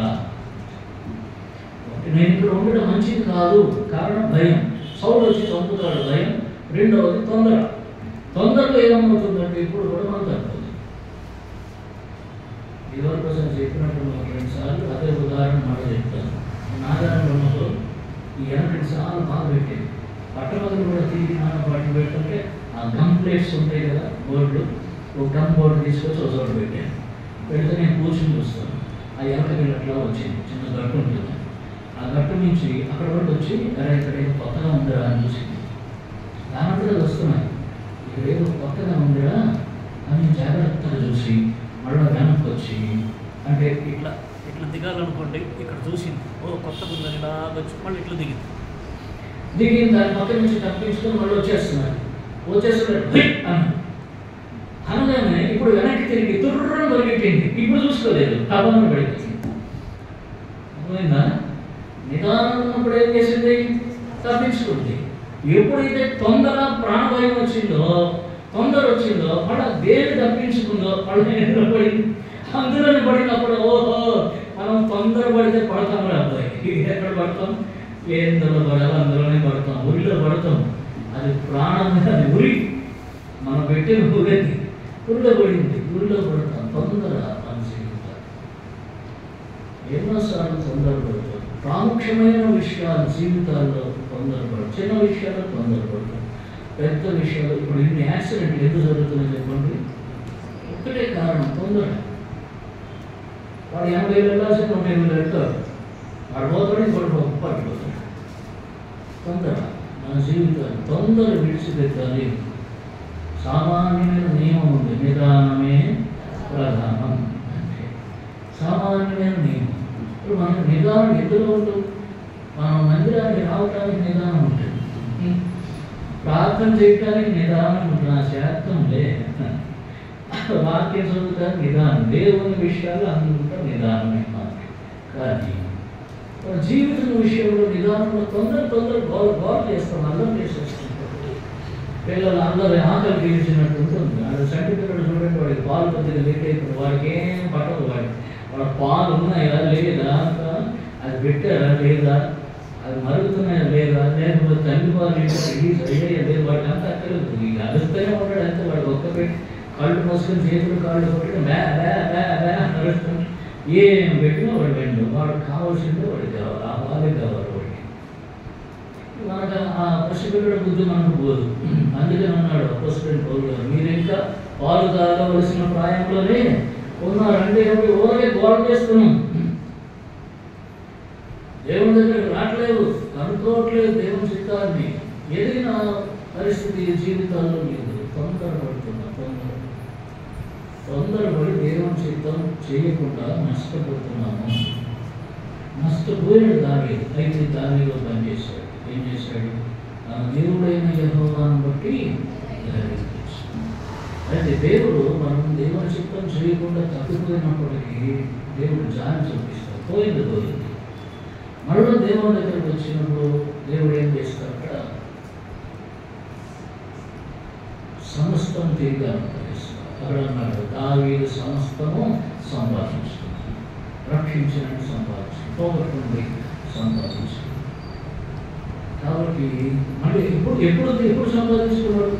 నేను ఇక్కడ ఉండడం మంచిది కాదు, కారణం భయం. సౌలు వచ్చి చంపుతాడు, భయం. 2వది తొందర. తొందరలో ఏమవుతుందంటే ఇప్పుడు కూడా మనం తప్పదు. ఇదివరకు కోసం చెప్పినట్టు 2 సార్లు అదే ఉదాహరణ మాట చెప్తాను. నాగారంలో ఉన్నప్పుడు ఈ 2 సార్లు బాగా పెట్టేది. పట్టణాలు కూడా తీసి పాటు పెడుతుంటే ఆ గమ్ ప్లేట్స్ ఉంటాయి కదా, బోర్డులు, ఒక గమ్ బోర్డు తీసుకొచ్చి ఒక చోట పెట్టాను. పెడితే నేను కూర్చుని చూస్తాను. ఆ ఎనకకి అట్లా వచ్చింది, చిన్న గట్టు ఉంటుంది. ఆ గట్టు నుంచి అక్కడ వరకు వచ్చి ఇక్కడ ఏదో కొత్తగా ఉందిరా అని చూసింది. దానంతా వస్తున్నాయి, ఇక్కడ ఏదో కొత్తగా ఉందిరా అని జాగ్రత్తగా చూసి మళ్ళీ వెనక్కి వచ్చి, అంటే ఇట్లా ఇట్లా దిగాలనుకోండి, ఇక్కడ చూసింది, ఓ కొత్తగా ఉందని ఇలా వచ్చి మళ్ళీ ఇట్లా దిగింది. దాని పక్క నుంచి తప్పించుకొని మళ్ళీ వచ్చేస్తున్నాడు. అనగానే ఇప్పుడు వెనక్కి తిరిగి తుర్రం పరిగెట్టింది. ఇప్పుడు చూసుకోలేదు, టబాలను పడిపోయింది. అర్థమైందా? నిదానం ఉన్నప్పుడు ఏం చేసింది? తప్పించుకుంది. ఎప్పుడైతే తొందర ప్రాణభయం వచ్చిందో, తొందర వచ్చిందో, మళ్ళీ దేని తప్పించుకుందో మళ్ళీ ఎందులో పడింది? అందులోనే పడినప్పుడు ఓహో మనం తొందర పడితే పడతాం రా అబ్బాయి. ఎక్కడ పడతాం? ఎందులో పడాలో అందులోనే పడతాం, ఊరిలో పడతాం. అది ప్రాణం, అది ఉరి. మనం పెట్టిన ఊరేది ఊరిలో పడింది, ఊరిలో పడతాం. తొందర మనిషి ఎన్నోసార్లు తొందరపడతాం. ప్రాముఖ్యమైన విషయాలు జీవితాల్లో తొందరపడతాం, చిన్న విషయాలు తొందరపడతాం, పెద్ద విషయాలు. ఇప్పుడు ఇన్ని యాక్సిడెంట్లు ఎందుకు జరుగుతున్నాయి చెప్పండి? ఒక్కటే కారణం, తొందర. వాడు 80,000 వెళ్ళాల్సి 90,000 వెళ్తాడు. వాడు పోతాడు, ఇంకోటి పడిపోతాడు. తొందర. మన జీవితాలు తొందర విడిచిపెట్టాలి. సామాన్యమైన నియమం ఉంది, నిదానమే ప్రధానం. అంటే సామాన్యమైన నియమం. ఇప్పుడు మనకు నిదానం ఎందులో ఉంటుంది? మనం మందిరానికి రావడానికి నిదానం ఉంటుంది, ప్రార్థన చేయడానికి నిదానం ఉంటుంది, నా శాతంలే వాక్యం చదువుతానికి నిదానం, దేవుని విషయాలు అందుకుంటా నిదానమే మనకి. కానీ జీవితం విషయంలో నిదానంలో తొందర గోల చేస్తాం, అర్థం చేసేస్తాం. పిల్లలు అందరూ ఆకలి తీర్చినట్టు ఉంటుంది. అది చంటి పిల్లలు చూడండి, వాడికి పాలు కొద్దిగా లేట్ అయిపోయింది, వాడికి ఏం పట్టదు. వాడి పాలు ఉన్నాయా లేదా, అది పెట్టారా లేదా, అది మరుగుతున్నాయా లేదా, లేకపోతే తల్లి పాలు అయ్యాయా లేదు, వాడికి అంతా అక్కర్లేదు. ఇక అరుస్తూనే ఉంటాడు అంతే. వాడికి ఒక్క పెట్టి కళ్ళు మోసుకొని చేతులు కాళ్ళు కొట్టి బ్యా బ్యా బ్యా బ్యా నడుస్తుంది. ఏం పెట్టినా వాడు వెండు, వాడికి కావాల్సిందే వాడికి కావాలి, ఆ పాలే కావాలి వాడికి. మనకు ఆ పసిపిల్లల బుద్ధి మనకు పోదు. అందుకని అన్నాడు అపోస్తలుడైన పౌలు గారు, మీరు ఇంకా పాలు తాగవలసిన ప్రాయంలోనే ఉన్నారంటే ఊరకే గోల చేస్తున్నాం, దేవుని దగ్గరికి రావట్లేదు, కనుక్కోవట్లేదు దేవుని చిత్తాన్ని. ఎదిగిన పరిస్థితి జీవితాల్లో లేదు. తొందరపడి దేవుని చిత్తం చేయకుండా నష్టపోతున్నాము. నష్టపోయాడు దావీదు. అయితే దావీదు పనిచేశాడు. ఏం చేశాడు? దేవుడైన యెహోవాను బట్టి అయితే దేవుడు మనం దేవుని చిత్తం చేయకుండా తప్పిపోయినప్పటికీ దేవుడు జాలి చూపిస్తాడు. పోయింది. మళ్ళీ దేవుని దగ్గరికి వచ్చినప్పుడు దేవుడు ఏం చేస్తాడు? సమస్తం తిరిగి అనుకరిస్తాడు. అక్కడ అన్నాడు, దావీదు సమస్తము సంపాదించుకున్నాడు. రక్షించినట్టు సంపాదించు, పోగొట్టుకుంది సంపాదించు. కాబట్టి మళ్ళీ ఎప్పుడు సంపాదించుకున్నాడు?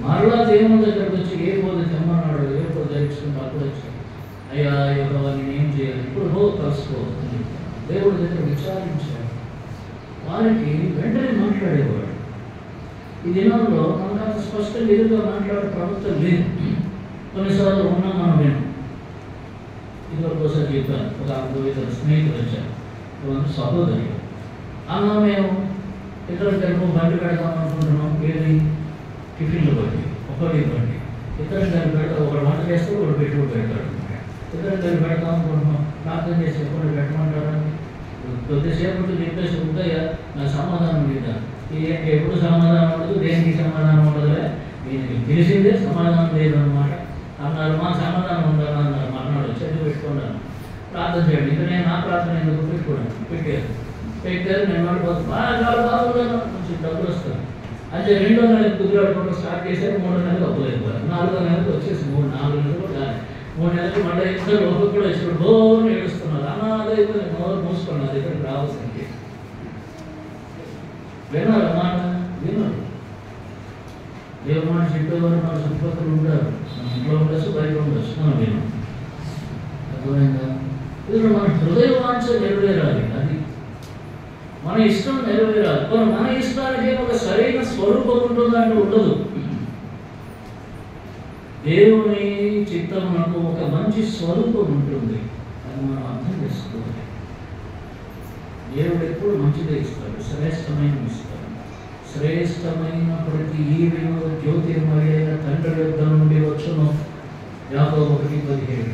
మరలా దేవుని దగ్గరకు వచ్చి ఏ బోధ తెమ్మన్నాడు, ఏ బోధ ధరించుకుంటే అప్పుడు వచ్చాడు. అయ్యా యెహోవా నేనేం చేయాలి, ఇప్పుడు కలుసుకో అని దేవుడి దగ్గర విచారించాడు. వారికి వెంటనే మాట్లాడేవాడు. ఈ దినంలో మనకు అంత స్పష్టంగా ఎదురుగా మాట్లాడే ప్రభుత్వం లేదు. కొన్నిసార్లు ఉన్నా మనం వినం. ఇదివరకు ఒకసారి చెప్పాను, ఒక 5 స్నేహితులు వచ్చారు, ఒక సహోదరులు. అన్న మేము ఇతరుల కలిపి బండి పెడదాం అనుకుంటున్నాం. ఏది? టిఫిన్లు బండి, ఒకటి బండి. ఇతరుల కలిపి పెడతాం, ఒకటి వంట చేస్తే ఒకటి పెట్టుబడి పెడతాడు. ఇతరుల కలిపి పెడతాం అనుకుంటున్నాం, ప్రార్థన చేసి ఎప్పుడు పెట్టమంటారా? కొద్దిసేపు చెప్పేసి ఉంటాయా, నాకు సమాధానం లేదా? ఎప్పుడు సమాధానం ఉండదు, దేనికి సమాధానం ఉండదులే, దీనికి తెలిసిందే సమాధానం లేదన్నమాట అన్నారు. మా సమాధానం ఉండాలి అన్నారు. మర్నాడు చెట్టు పెట్టుకున్నాను, ప్రార్థన చేయండి. ఇంకా నేను నా ప్రార్థన ఎందుకు పెట్టారు. నేను బాగున్నాను, కొంచెం డబ్బులు వస్తాను అంటే 2వ నెలకు కుదిరాడుకుంటూ స్టార్ట్ చేశారు. 3వ నెలకు అప్పులు అయిపోయారు. 4వ నెలకు వచ్చేసి 4 నెలలు కూడా కాదు. 3 నెలలకు మళ్ళీ ఇద్దరు ఒకరు కూడా వచ్చి బోర్ని ఏడుస్తున్నారు. అనాథైపోయి నోరు మూసుకున్నారు. ఇక్కడికి రావాల్సింది విన్నారు మాట, విన్నారు. దేవుడు మాట చెప్పేవారు మన చుట్టుపక్కల ఉంటారు. మన ఇంట్లో ఉండొచ్చు, బయట ఉండొచ్చు, మనం విన్నాం. అర్థమైందా? ఇది మన హృదయ వాంఛ నెరవేరాలి. అది మన ఇష్టం నెరవేరాలి. మన ఇష్టానికి ఒక సరైన స్వరూపం ఉంటుందంటే ఉండదు. దేవుని చిత్తమునకు ఒక మంచి స్వరూపం ఉంటుంది. అది మనం అర్థం చేసుకోవాలి. దేవుడు ఎప్పుడు మంచిదే ఇస్తాడు, శ్రేష్టమైన ఇస్తాడు. శ్రేష్టమైన ప్రతి ఈవెను జ్యోతిర్మయుడైన తండ్రి యొద్ద నుండి వచ్చును. యాకోబు 1:17.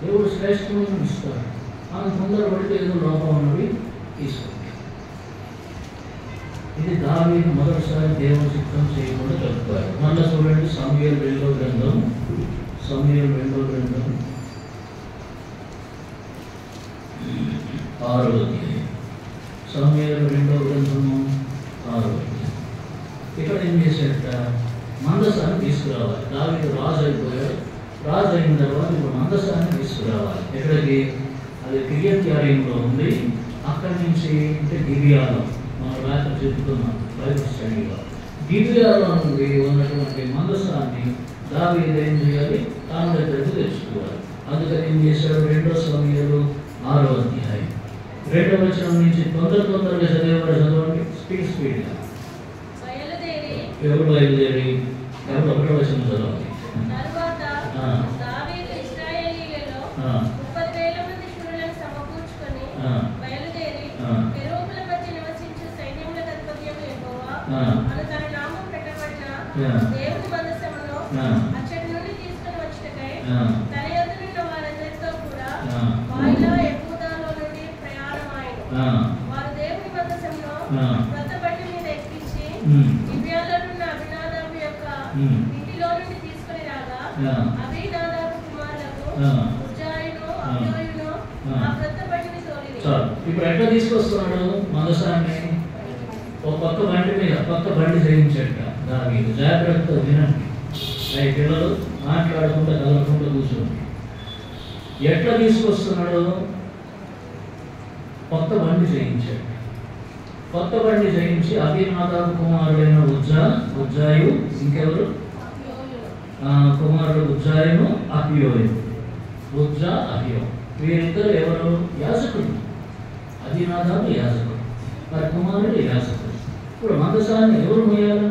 దేవుడు శ్రేష్టమైన ఇస్తాడు. మనం తొందరపడితే ఏదో లోపం ఉన్నవి తీసుకుంటాం. ఇది దావీదు మొదటిసారి దేవుని చిత్తం చేయకుండా చెప్తారు. మళ్ళీ చూడండి, సమూయేలు 2వ గ్రంథం, సమూయేలు 2వ గ్రంథం 6వ అధ్యాయం. సమూయేలు 2వ గ్రంథము 6వ అధ్యాయం. ఇక్కడ ఏం చేశాడట? మందసాన్ని తీసుకురావాలి. దావీదు రాజు అయిపోయాడు. రాజు అయిన తర్వాత ఇప్పుడు మందసాన్ని తీసుకురావాలి. ఎక్కడికి? అది కిర్యత్యారీంలో ఉంది. అక్కడి నుంచి అంటే గిబియాలో, మనం రాత్రి చెప్పుకున్నాం బైబిల్ స్టడీలో, గిబియాలో నుండి ఉన్నటువంటి మందసాన్ని దావీదు ఏం చేయాలి? తన దగ్గరకు తెచ్చుకోవాలి. అందుకని ఏం చేశాడు? 2వ సమూయేలు 6వ అధ్యాయం 2వ వచనం నుంచి తొందరగా చదవండి, స్పీడ్గా. ఎవరు బయలుదేరి? ఎవరు 1వ వచనం చదవాలి. దేవుని మందసమును అచ్చటి నుండి తీసుకుని వచ్చినకై తన యొద్దనున్న వారందరితో కూడా వాయిలా యెహూదాలో నుండి ప్రయాణమాయెను. వారు దేవుని మందసమును కొత్త బండి మీద ఎక్కించి గిబియాలోనున్న అబీనాదాబు యొక్క ఇంటిలో నుండి తీసుకుని రాగా, అబీనాదాబు కుమారులకు ఉజ్జాయును అబీయోయును ఆ కొత్త బండిని తోలిరి. ఇప్పుడు ఎట్లా తీసుకొస్తున్నాడు మందసాన్ని? ఒక పక్క బండి మీద పక్క బండి చేయించట దావీదు. జాగ్రత్తగా వినండి. అవి పిల్లలు మాట్లాడకుండా కదలకుండా కూర్చోండి. ఎట్లా తీసుకొస్తున్నాడు? కొత్త బండి చేయించాడు. కొత్త బండి చేయించి అబీనాదాబు కుమారుడైన ఉజ్జాయు, ఇంకెవరు కుమారుడు? ఉజ్జాయును అహియోయు. ఉజ్జా, అహియో, వీరిద్దరు ఎవరు? యాజకుడు. అబీనాదాబు యాజకుడు, వారి కుమారుడు యాజకుడు. ఇప్పుడు మందసాన్ని ఎవరు మోయాలి?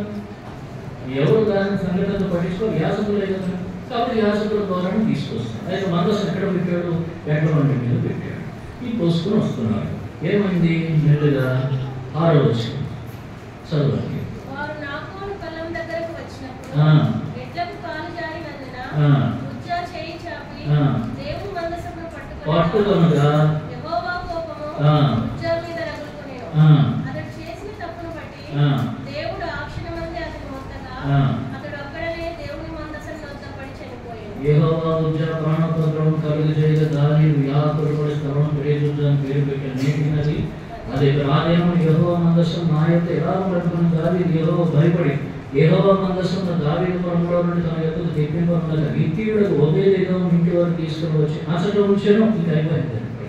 ఎవరు దాని సంఘటనతో పట్టించుకో? యాజకులే కదా. కాబట్టి యాజకుల ద్వారా తీసుకొస్తాడు. అయితే మందసం ఎక్కడ పెట్టాడు? ఎక్కడ బండి మీద పెట్టాడు. ఈ పోసుకొని వస్తున్నాడు. ఏమైంది? మెల్లిగా 6వ వచనం చదవండి. వారు నాకోను పొలం దగ్గరకు వచ్చినప్పుడు ఎడ్లకు కాలు జారినందున ఉజ్జా చేయి చాపి దేవుని మందసమును పట్టుకొనగా యెహోవా కోపము ఉజ్జా మీద రగులుకొనెను. అతడు చేసిన తప్పును బట్టి దేవుడు ఆ క్షణమందే అతని మొత్తగా అతడు అక్కడనే దేవుని మందసం వద్ద పడి చనిపోయాడు. యెహోవా ఉజ్జా ప్రాణపత్రము కలుగు చేయగా దావీదు యాకోబు స్థలం పెరేజు అని పేరు పెట్టాడు. నేటినది అది రాజేమో యెహోవా మందసం నా యొక్క ఎలా పట్టుకుని దావీదు యెహోవా భయపడి యెహోవా మందసం దావీదు పొలంలో నుండి తన యొక్క తెప్పింపగా హిత్తీయుడకు ఒబేదెదోము ఇంటి వరకు తీసుకుని వచ్చి అసలు ఉంచాను. ఇది అయిపోయింది.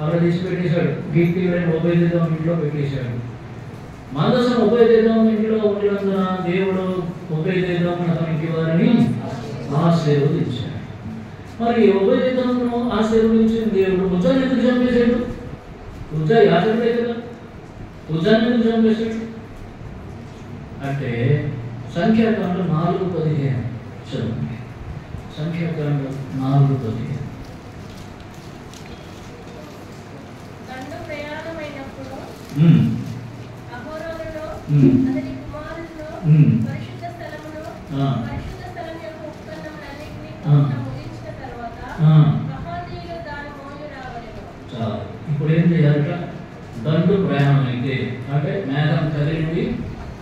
అక్కడ తీసి పెట్టేశాడు. గీతీయుడైన ఉభయదేదం ఇంట్లో పెట్టేశాడు. మందసం ఉభయదేదం ఇంట్లో ఉండినందున దేవుడు ఉభయదేదం అతనికి వారిని ఆశీర్వదించాడు. మరి ఉభయదేదమును ఆశీర్వదించిన దేవుడు ఉజ్జాన్ని ఎందుకు చంపేశాడు? ఉజ్జా యాజకుడే కదా, ఉజ్జాన్ని ఎందుకు చంపేశాడు అంటే సంఖ్యాకాండం 4:15 చదువు. సంఖ్యాకాండం 4:15. దండు ప్రయాణమైనప్పుడు అహరోనును అతని కుమారులను పరిశుద్ధ స్థలమును పరిశుద్ధ స్థలం యొక్క ఉపకరణములన్నిటినీ ముగించిన తర్వాత కహాతీయులు దాని మోయు రావలెను. ఇప్పుడు ఏం చేయాలట? దండు ప్రయాణం అయితే అంటే మేఘం కదిలింది,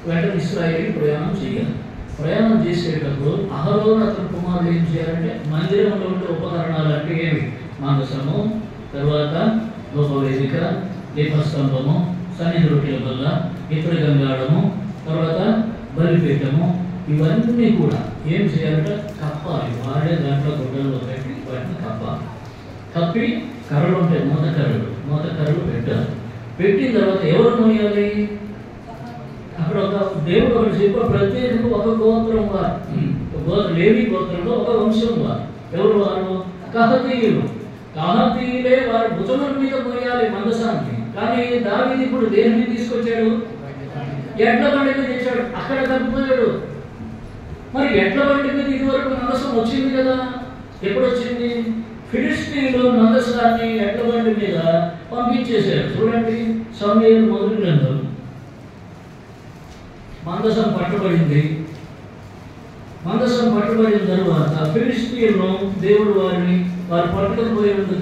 వెంటనే ఇశ్రాయేలు ప్రయాణం చేయాలి. ప్రయాణం చేసేటప్పుడు అహరోను అతని కుమారులు ఏం చేయాలంటే మందిరంలో ఉండే ఉపకరణాలు అంటే ఏమి? మందసము, తర్వాత ధూపవేదిక, దీపస్తంభము, సన్నిధి రొట్టెల బల్ల, ఇతర గంగాళము, తర్వాత బలిపీఠము, ఇవన్నీ కూడా ఏం చేయాలంటే కప్పాలి. వాడే దాంట్లో గుడ్డల్లో పెట్టి వాటిని కప్పాలి. కప్పి కర్రలు ఉంటాయి, మూత కర్రలు పెట్టాలి. పెట్టిన తర్వాత ఎవరు మోయాలి? అక్కడ ఒక దేవుడు ఒకటి చెప్పి ప్రత్యేకంగా ఒక గోత్రం వారు, లేవి గోత్రంలో ఒక వంశం వారు. ఎవరు వారు? కహాతీయులు. కహాతీయులే వారి భుజముల మీద మోయాలి మందసాన్ని. కానీ దావీదు ఇప్పుడు దేని మీద తీసుకొచ్చాడు? ఎడ్ల బండి మీద తెచ్చాడు. అక్కడ తప్పిపోయాడు. మరి ఎడ్ల బండి మీద ఇదివరకు మందసం వచ్చింది కదా, ఎప్పుడు వచ్చింది? ఫిలిష్తీయులు మందసాన్ని ఎడ్ల బండి మీద పంపించేశారు. చూడండి, సమూయేలు మొదటి గ్రంథం. మందసం పట్టుబడింది. మందసం పట్టుబడిన తరువాత ఫిలిష్తీయులను దేవుడు వారు పట్టుకపోయేందుకు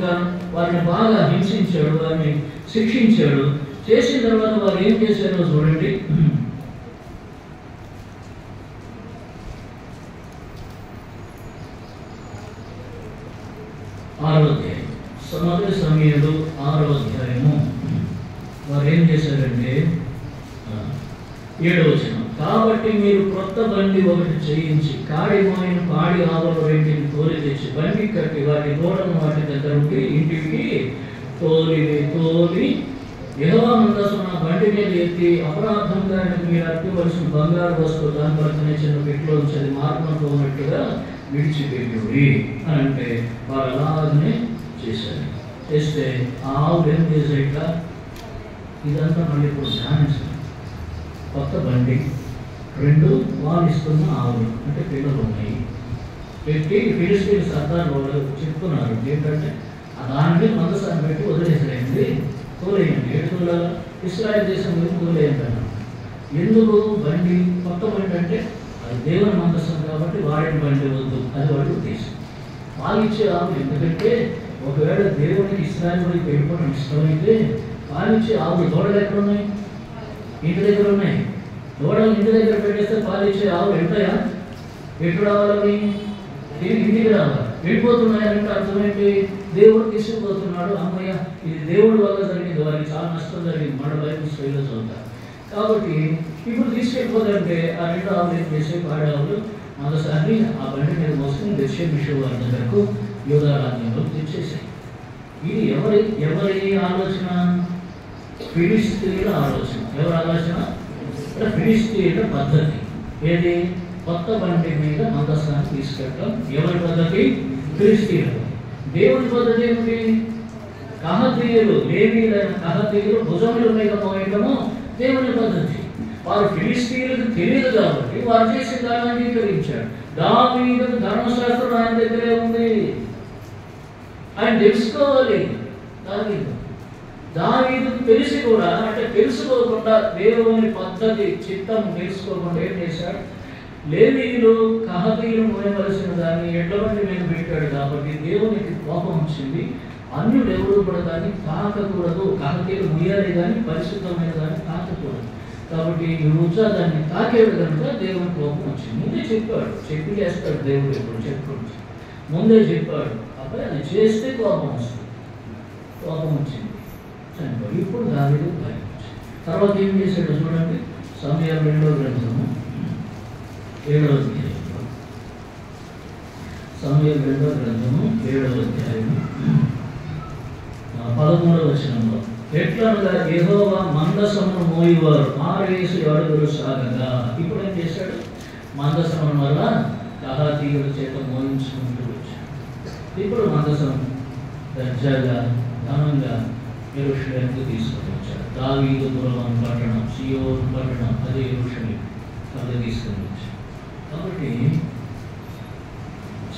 వారిని బాగా హింసించాడు, వారిని శిక్షించాడు. చేసిన తర్వాత వారు ఏం చేశారో చూడండి. 6వ అధ్యాయం, మొదటి సమూయేలు 6వ అధ్యాయము. వారు ఏం చేశారంటే 7వ వచనం, కాబట్టి మీరు క్రొత్త బండి ఒకటి చేయించి కాడి మోయిన పాడి ఆవుల రెంటిని తోలి తెచ్చి బండి కట్టి వాటి దూడను వాటి దగ్గర ఉండి ఇంటికి తోలి యెహోవా మందసం ఆ బండి మీద ఎత్తి అపరాధంగా మీరు అర్పివలసిన బంగారు వస్తువు దాని పక్కనే చిన్న పెట్టిలో ఉంచి మార్గంతో ఉన్నట్టుగా విడిచిపెట్టి అని అంటే వారు అలాగనే చేశారు. చేస్తే ఆ ఆవులు ఏం చేసేట? ఇదంతా మళ్ళీ ఇప్పుడు ధ్యానించారు. కొత్త బండి, 2 వాలిస్తున్న ఆవులు అంటే పిల్లలు ఉన్నాయి. పెట్టి ఫిలిష్తీయుల సర్దార్ వాళ్ళు చెప్తున్నారు ఏంటంటే దాని మీద మందసాన్ని పెట్టి వదిలేసేయండి, తోలేయండి. 7 తోలాల ఇశ్రాయేలు దేశం మీద తోలేయండి అన్నారు. ఎందుకు? బండి కొత్త బండి అంటే అది దేవుని మందసం కాబట్టి వాడిన బండి వద్దు, అది వాడి ఉద్దేశం. పాలిచ్చే ఆవులు ఎందుకంటే ఒకవేళ దేవునికి ఇశ్రాయేలు కూడా వెళ్ళిపోవడం ఇష్టమైతే పాలిచ్చే ఆవులు దూడలు ఎక్కడ ఉన్నాయి? ఇంటి దగ్గర ఉన్నాయి. దూడలు ఇంటి దగ్గర పెట్టేస్తే పాలిచ్చే ఆవులు వెళ్తాయా? ఎప్పుడు రావాలని? ఇంటికి రావాలి. వెళ్ళిపోతున్నాయంటే అర్థమేంటి? దేవుడు తీసుకుపోతున్నాడు. అమ్మయ్య, ఇది దేవుడి వల్ల జరిగింది, వారికి చాలా నష్టం జరిగింది. మన బైబిల్ స్టైల్లో చదువుతారు. కాబట్టి ఇప్పుడు తీసుకెళ్ళిపోతుంటే ఆ 2 ఆవులు ఏం చేసే పాడే ఆవులు మొదటిసారి ఆ బండి మీద మోసుకుని దక్షిణ వారి దగ్గరకు యూదా రాజ్యంలో తెచ్చేసాయి. ఇది ఎవరి ఆలోచన? ఫిలిష్తీయుల ఆలోచన. ఎవరి ఆలోచన? ఫిలిష్తీయుల పద్ధతి. ఏది? కొత్త బండి మీద మందసాన్ని తీసుకెళ్ళడం. ఎవరి పద్ధతి? ఫిలిష్తీయులు. దేవుని పద్ధతి ఏమిటి? కహాతీయులు, లేవీయులైన కహాతీయులు భుజముల మీద మోయడము దేవుని పద్ధతి. వారు ఫిలిష్తీయులకు తెలియదు కాబట్టి వారు చేసిన దాన్ని అంగీకరించాడు. దావీదుకు ధర్మశాస్త్రం ఆయన దగ్గరే ఉంది, ఆయన తెలుసుకోవాలి. దావీదుకు తెలిసి కూడా అంటే తెలుసుకోకుండా దేవుని పద్ధతి చిత్తం తెలుసుకోకుండా ఏం చేశాడు? లేవీయులు కహాతీయులు మోయవలసిన దాన్ని ఎడ్ల బండి మీద పెట్టాడు కాబట్టి దేవునికి కోపం వచ్చింది. అన్యుడు ఎవరు కూడా దాన్ని తాకకూడదు. కహాతీయులు ముయ్యాలి కానీ పరిశుద్ధమైన దాన్ని తాకకూడదు. కాబట్టి ఉజ్జా దాన్ని తాకేడు కనుక దేవుని కోపం వచ్చింది. ముందే చెప్పాడు, చెప్పి చేస్తాడు దేవుడు. ఎప్పుడు చెప్పుకోవచ్చు, ముందే చెప్పాడు. అప్పుడు అది చేస్తే కోపం వస్తుంది. కోపం వచ్చింది, చనిపోయి. ఇప్పుడు దావీదు భయం వచ్చింది. తర్వాత ఏం చేశాడు చూడండి. సమూయేలు 2వ గ్రంథము 7వ అధ్యాయం. సమూయేలు 2వ గ్రంథము 7వ అధ్యాయము 13వ వచనంలో ఎట్లనగా యెహోవా మందసమును మోయువారు 6 అడుగులు సాగగా. ఇప్పుడు ఏం చేశాడు? మందసమును వల్ల కహాతీయుల చేత మోయించుకుంటూ వచ్చాడు. ఇప్పుడు మందసం దర్జాగా ఘనంగా యెరూషలేముకు తీసుకొని వచ్చాడు. దావీదు పురము పట్టణం, సియోను పట్టణం, అదే యెరూషలేము అక్కడ తీసుకొని వచ్చాడు. కాబట్టి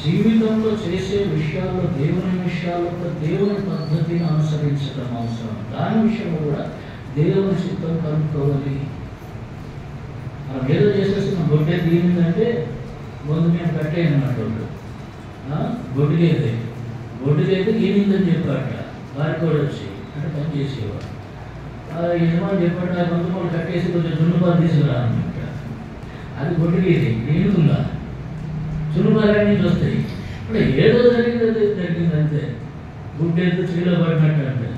జీవితంలో చేసే విషయాల్లో, దేవుని విషయాల్లో దేవుని పద్ధతిని అనుసరించడం అవసరం. దాని విషయంలో కూడా దేవుని చిత్తం కనుక్కోవాలి. మనం ఏదో చేసేసిన గొడ్డే దీనిందంటే ముందు మేము కట్టేయనమాట. గొడ్డుకైతే ఈనిందని చెప్పాట. వారికి కూడా వచ్చి అంటే పని చేసేవాడు. యజమాని చెప్పాడు, ఆ కొంతమంది కట్టేసి కొంచెం జున్నుపాలు తీసుకురా అనమాట. అది గొడ్డుకేది ఈనుకుందా, జున్నుపాలన్నీ నుంచి వస్తాయి. ఇప్పుడు ఏదో జరిగింది అంతే. గుడ్డేదో చెవిలో పడినట్టు అంటే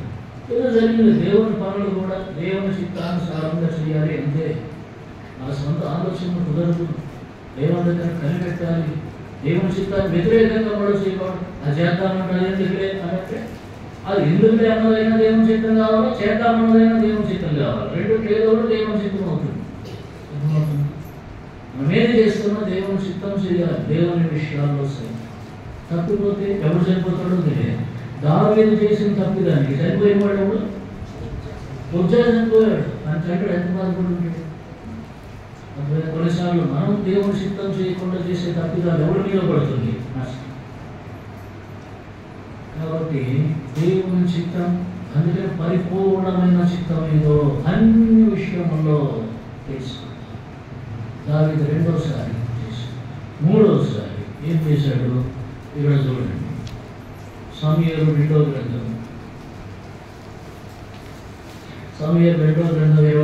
ఏదో జరిగింది. దేవుని పనులు కూడా దేవుని చిత్తానుసారంగా చేయాలి అంతే. మన సొంత ఆలోచన కుదరదు. దేవుని దగ్గర కనిపెట్టాలి. దేవుని చిత్తాన్ని వ్యతిరేకంగా కూడా చేయకూడదు. అది చేద్దామంటే ఎందుకులే అనంటే అది ఎందుకులే అన్నదైనా దేవుని చిత్తం కావాలి, చేద్దామన్నదైనా దేవుని చిత్తం కావాలి. రెండు ఏదో కూడా దేవుని చిత్తం అవుతుంది. మనం ఏది చేస్తున్నా దేవుని చిత్తం చేయాలి. దేవుని విషయాల్లో తప్పిపోతే ఎవరు చనిపోతాడో తెలియదు. దావీదు చేసిన తప్పిదానికి చనిపోయిన వాడు ఎవడు? ఉజ్జా చనిపోయాడు. ఆయన తండ్రి ఎంత బాధపడుతుంటాడు. కొన్నిసార్లు మనం దేవుని చిత్తం చేయకుండా చేసే తప్పిదాలు ఎవరి మీద పడుతుంది? కాబట్టి దేవుని చిత్తం, అందుకని పరిపూర్ణమైన చిత్తం ఏదో అన్ని విషయంలో తెలుసు. దావీదు రెండోసారి చేశాడు. మూడోసారి ఏం చేశాడు? ఇక్కడ చూడండి, సమూయేలు 2వ గ్రంథం 24వ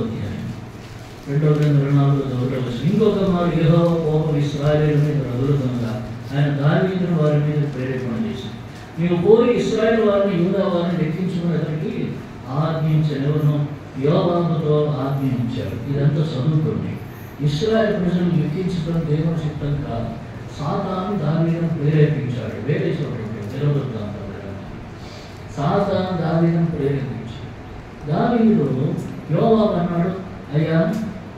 అధ్యాయం 2వ గ్రంథం 24వ వచనం. ఇంకొక మారు యెహోవా కోపం ఇశ్రాయేలు మీద రగులుతుండగా ఆయన దావీదును వారి మీద ప్రేరేపణ చేశాడు. నీవు పోయి ఇశ్రాయేలు వారిని, యూదా వారిని లెక్కించుకునేదానికి ఆజ్ఞించనెవరును యోవాబుతో ఆజ్ఞించాడు. ఇదంతా చదువుకోండి. ఇశ్రాయేలు ప్రజలను లెక్కించడం దేవుని చిత్తం కాదు. సాతాను దావీదును ప్రేరేపించాడు. వేరే చోట సాతాను దావీదును ప్రేరేపించాడు. దావీదు యోవాబు అన్నాడు, అయ్యా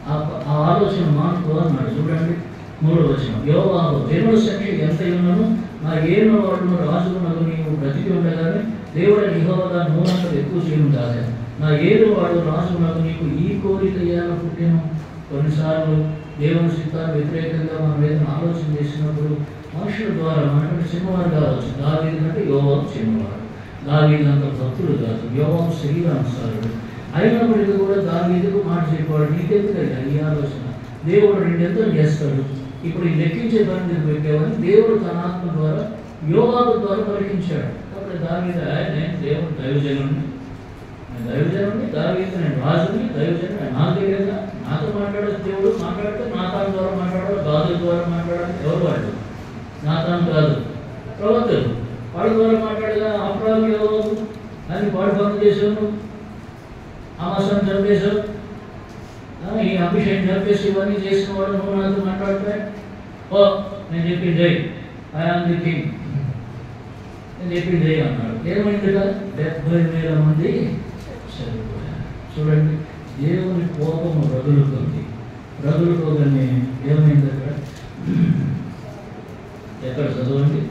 ఆ ఆలోచన మానుకో అన్నాడు. చూడండి 3వ వచనం. యోవాబు, జనుల సంఖ్య ఎంత ఉన్నను నా ఏను వాడును రాజునకు నీవు బ్రతికి ఉండగానే దేవుడు యెహోవా నూనెంత ఎక్కువ చేయనుండాలి. నా ఏడు వాడు రాజునకు నీకు ఈ కోరిక ఏమైనా పుట్టాను. కొన్నిసార్లు దేవుని చిత్తాన్ని వ్యతిరేకంగా మనం ఏదైనా ఆలోచన చేసినప్పుడు మనుషుల ద్వారా మనకంటే చిన్నవారు కావచ్చు. దావీదు అంటే యోవాబు చిన్నవాడు. దావీదు అంత భక్తుడు కాదు. యోవాబు శరీరానుసారుడు అయినప్పటికీ కూడా దావీదుకు మాట చెప్పాడు, నీకెందుకయ్యా ఈ ఆలోచన? దేవుడు 2 చేస్తాడు. ఇప్పుడు ఈ లెక్కించే పని మీద పెట్టామని దేవుడు తన ఆత్మ ద్వారా యోవాబు ద్వారా పలికించాడు. కాబట్టి దావీదు, నేను దేవుడు దైవజనుడిని, దావీదు నేను రాజుని, దైవజనుడు నాకు తెలియదా? నాతో మాట్లాడే దేవుడు మాట్లాడితే నాతాను ద్వారా మాట్లాడాలి, గాదు ద్వారా మాట్లాడాలి. ఎవరు వాళ్ళు? నాతాను కాదు, ప్రవక్తలు. వాళ్ళ ద్వారా మాట్లాడగా అపరాధం యోవాబు అని వాడు పనులు చేసావు, అమాసాన్ని చంపేశావు, ఈ అభిషేకం చంపేసి ఇవన్నీ చేసిన వాడు నువ్వు నాతో మాట్లాడితే ఓ నేను చెప్పింది జై, ఐఆమ్ ది కింగ్, నేను చెప్పింది జై అన్నాడు. ఏమైంది కదా? 70,000 మంది చనిపోయారు. చూడండి, దేవుని కోపము రగులుకోగానే ఏమైంది అక్కడ? ఎక్కడ చదవండి?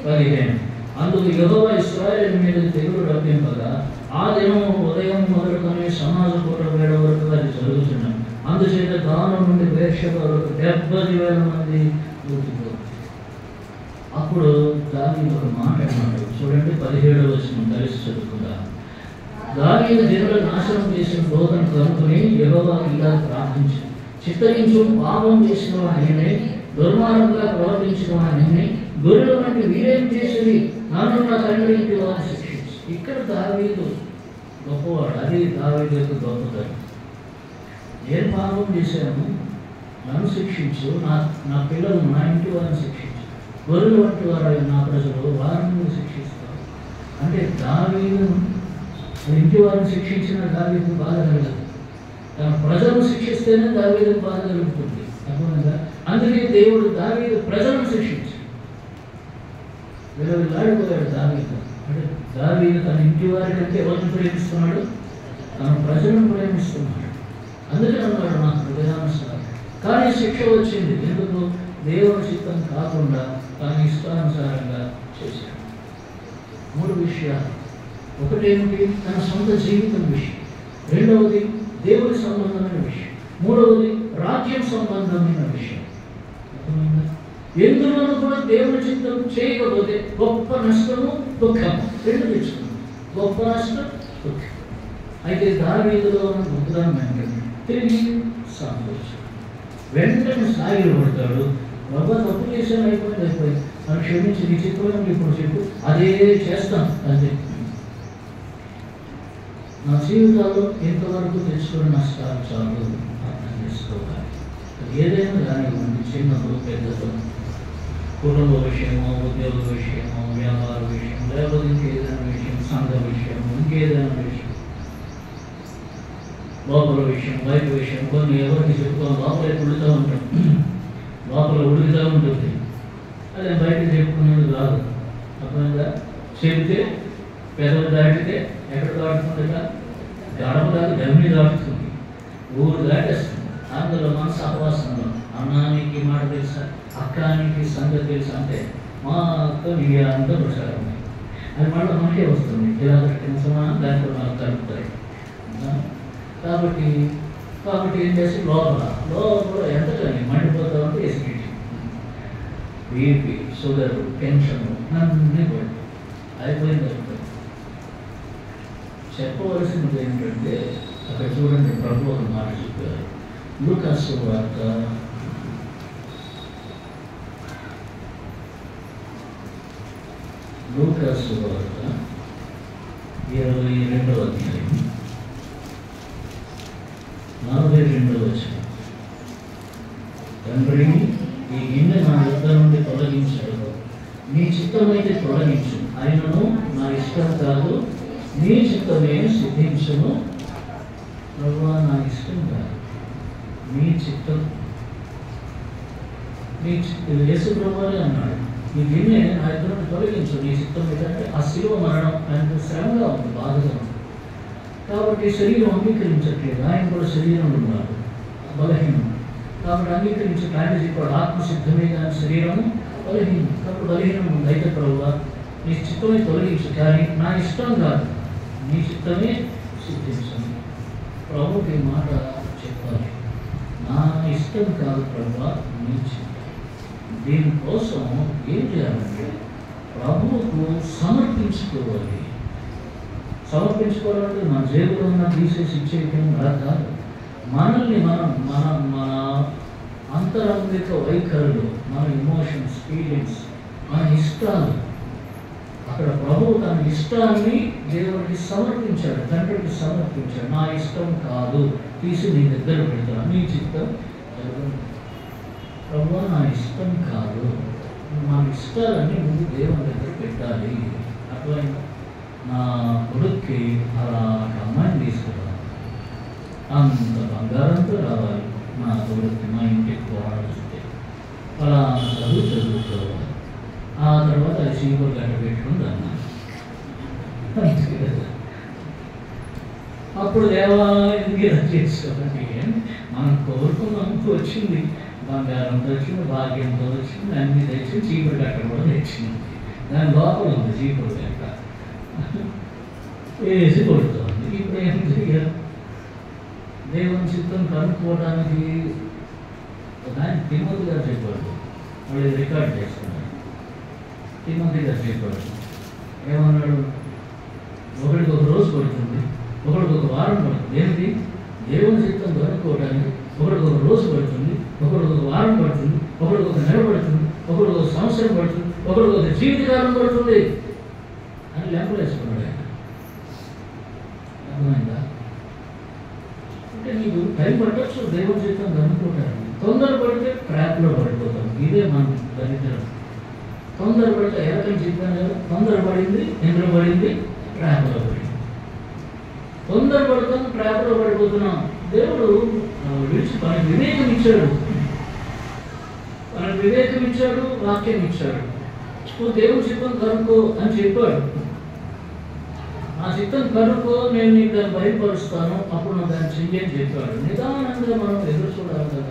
15. అందుకు యెహోవా ఇశ్రాయేలు మీద తెగులు రప్పింపగా ఆ దినము ఉదయం మొదలుకొని సమాజ పూట వేడ వరకు అది జరుగుతున్నాం. అందుచేత దానం నుండి వేక్షల వరకు 70,000 మంది మృతిపోయారు. అప్పుడు దావీదు ఒక మాట అన్నాడు. చూడండి 17వ వచనం కలిసి చదువుకుందాం. దావీదు జనుల నాశనం చేసిన బోధన కనుకొని యెహోవా ఇలా ప్రార్థించాడు, చిత్తగించు, పాపం చేసిన వాడినే, దుర్మార్గంగా ప్రవర్తించిన వాడిని, గొర్రెల వంటి వీరేం చేసి నన్ను నా తండ్రి ఇంటి వారిని శిక్షించు. ఇక్కడ దావీదు గొప్పవాడు. అది దావీదు యొక్క గొప్పతనం. నేను పాపం చేశాను, నన్ను శిక్షించు, నా పిల్లలు నా ఇంటి వారిని శిక్షించు, గొర్రెల వంటి వారు నా ప్రజలు వారిని శిక్షిస్తారు. అంటే దావీదు ఇంటి వారిని శిక్షించిన దావీదుకు బాధ కలగదు, తన ప్రజలను శిక్షిస్తేనే దావీదుకు బాధ కలుగుతుంది. అర్థమైందా? అందుకే దేవుడు దావీదు ప్రజలను శిక్షించాడు. 20 ఏళ్ళు దావీదు. అంటే దావీదు తన ఇంటి వారి కంటే ఎవరిని ప్రేమిస్తున్నాడు? తన ప్రజలను ప్రేమిస్తున్నాడు. అందుకే అన్నాడు నా హృదయానుసారం. కానీ శిక్ష వచ్చింది. ఎందుకు? దేవుని చిత్తం కాకుండా తన ఇష్టానుసారంగా చేశాడు. 3 విషయాలు. ఒకటేమిటి? తన సొంత జీవితం విషయం. రెండవది దేవుడి సంబంధమైన విషయం. మూడవది రాజ్యం సంబంధమైన విషయం. ఎందులోనూ కూడా దేవుని చిత్తం చేయకపోతే గొప్ప నష్టము, దుఃఖము రెండు తెచ్చుకున్నాం. గొప్ప నష్టం, దుఃఖం. అయితే దావీదులో ఉన్న ఉగ్రం వెంటనే తిరిగి సంతోషం. వెంటనే సాగిలు పడతాడు. బాబా తప్పు చేశాను, అయిపోయింది. నన్ను క్షమించి నీ చిత్రం ఇప్పుడు చెప్పు, అదే చేస్తాను అంతే. నా జీవితాల్లో ఎంతవరకు తెచ్చుకున్న నష్టాలు చాలు అర్థం చేసుకోవాలి. ఏదైనా కానివ్వండి, చిన్నప్పుడు పెద్దతో, కుటుంబ విషయమో, ఉద్యోగ విషయమో, వ్యాపార విషయం, లేకపోతే ఇంకేదైనా విషయం, సంఘ విషయం, ఇంకేదైనా విషయం, లోపల విషయం, బయట విషయం, కొన్ని ఎవరికి చెప్పుకోవాలి. లోపల ఉడుతూ ఉంటాం, లోపల ఉడుకుతూ ఉంటుంది. అదే బయట చెప్పుకునేది కాదు. అర్థమైందా? చెప్తే పెదవి దాటితే ఎక్కడ దాటుతుందిగా? గడప దాటి గమ్మి దాటుతుంది, ఊరు దాటేస్తుంది. అందులో మన సహవాసంలో అన్నానికి మాట తెలుసా, అక్కానికి సంగతి తెలుసా అంటే మా అక్క ఇవి అంతా ప్రచారం. అది మళ్ళీ మనకే వస్తుంది. ఇలా కట్టిన దాంట్లో మనకు కలుపుతాయి. కాబట్టి ఏం చేసి లోపల ఎంత కానీ మండిపోతా ఉంటే ఎసిడిటీ, బీపీ, షుగర్, టెన్షన్ అన్నీ పడి అయిపోయింది. చెప్పవలసినది ఏంటంటే అక్కడ చూడండి, ప్రభు ఒక మాట చెప్పారు. లూకాసు వార్త 22వ అధ్యాయం 42వ వచనం. తండ్రి, ఈ గిన్నె నా యొద్ద నుండి తొలగించడు. నీ చిత్తమైతే తొలగించు, ఆయనను నా ఇష్టం కాదు నీ చిత్తమే సిద్ధించును. ప్రభువా, నా ఇష్టం కాదు నీ చిత్తం. యేసు ప్రభువే అన్నాడు, ఈ గిన్నె నా ఇద్దరు నుండి తొలగించు, నీ చిత్తం ఏంటంటే ఆ శిలువ మరణం ఆయనకు శ్రమగా ఉంది, బాధగా ఉంది. కాబట్టి శరీరం అంగీకరించట్లేదు. ఆయన కూడా శరీరంలో ఉన్నారు, బలహీనం. కాబట్టి అంగీకరించట్లేదు. ఆయన చెప్పాడు, ఆత్మసిద్ధమే కానీ శరీరము బలహీనం. కాబట్టి బలహీనం ఉంది. అయితే ప్రభువా, నీ చిత్తమే తొలగించు, కానీ నా ఇష్టం కాదు నీ చిత్తమే సిద్ధించను. ప్రభుకి మాట చెప్పాలి, నా ఇష్టం కాదు ప్రభువా, నీ చిత్తం. దీనికోసం ఏం చేయాలంటే ప్రభువుకు సమర్పించుకోవాలి. సమర్పించుకోవాలంటే మన జేబులో ఉన్న తీసేసి ఇచ్చేయటం అలా కాదు. మనల్ని మన అంతరంగిక వైఖరులు, మన ఇమోషన్స్, ఫీలింగ్స్, మన ఇష్టాలు, అక్కడ ప్రభువు తన ఇష్టాన్ని దేవుడికి సమర్పించాడు, తండ్రికి సమర్పించాడు. నా ఇష్టం కాదు, తీసి నీ దగ్గర పెడతాను, నీ చిత్తం ప్రభువా, నా ఇష్టం కాదు. మన ఇష్టాలన్నీ ముందు దేవుని దగ్గర పెట్టాలి. అట్లా నా కొడుక్కి అలా అమ్మాయిని తీసుకురావాలి, అంత బంగారంతో రావాలి నా కొడుక్కి, మా ఇంటికి పోవాలంటే అలా చదువుకోవాలి. ఆ తర్వాత అది చీపురు గడ్డ పెట్టుకుని అన్నా. అప్పుడు దేవాలయానికి చేసుకోవాలి. మనం కోరుకున్నందుకు వచ్చింది, బంగారంతో వచ్చింది, భాగ్యంతో వచ్చింది, అన్ని తెచ్చింది, చీపురు గట్ట కూడా తెచ్చింది. దాని లోపల ఉంది చీపురు గట్ట, వేసి కొడుతుంది. ఇప్పుడు ఏం చేయాలి? దేవుని చిత్తం కనుక్కోవడానికి దాన్ని తిమోతి గారు చెప్పాడు, వాళ్ళు రికార్డ్ చేసుకున్నారు. తిమోతి గారు చెప్పాడు, ఏమన్నాడు? ఒకరికి ఒక రోజు పడుతుంది, ఒకరికి ఒక వారం పడుతుంది. ఏంటి? దేవుని చిత్తం కనుక్కోవడానికి ఒకరికి ఒక రోజు పడుతుంది, ఒకరికి ఒక వారం పడుతుంది, ఒకరికి ఒక నెల పడుతుంది, ఒకరికి ఒక సంవత్సరం పడుతుంది, ఒకరికి ఒక జీవితకాలం పడుతుంది అని లెక్కలు వేసుకున్నాడు ఆయన. అర్థమైందా? అంటే నీకు టైం పట్టచ్చు దేవుని చిత్తం కనుక్కోవడానికి. తొందర పడితే ట్రాప్లో పడిపోతాం. ఇదే మన దరిద్రం. తొందర పడితే ఎవరికైనా చెప్పాను కదా, తొందర పడింది, ఎందులో పడింది? ట్రాప్లో పడింది. తొందర పడుతాం, ట్రాప్లో పడిపోతున్నాం. దేవుడు విడిచి మనకు వివేకం ఇచ్చాడు, మనకు వివేకం ఇచ్చాడు, వాక్యం ఇచ్చాడు. నువ్వు దేవుని చిత్తం కనుక్కో అని చెప్పాడు. నా చిత్తం కనుక్కో, నేను నీకు దాన్ని బయలుపరుస్తాను, అప్పుడు నాకు దాన్ని చెయ్యని చెప్పాడు. నిదానంగా మనం ఎదురు చూడాలి కదా.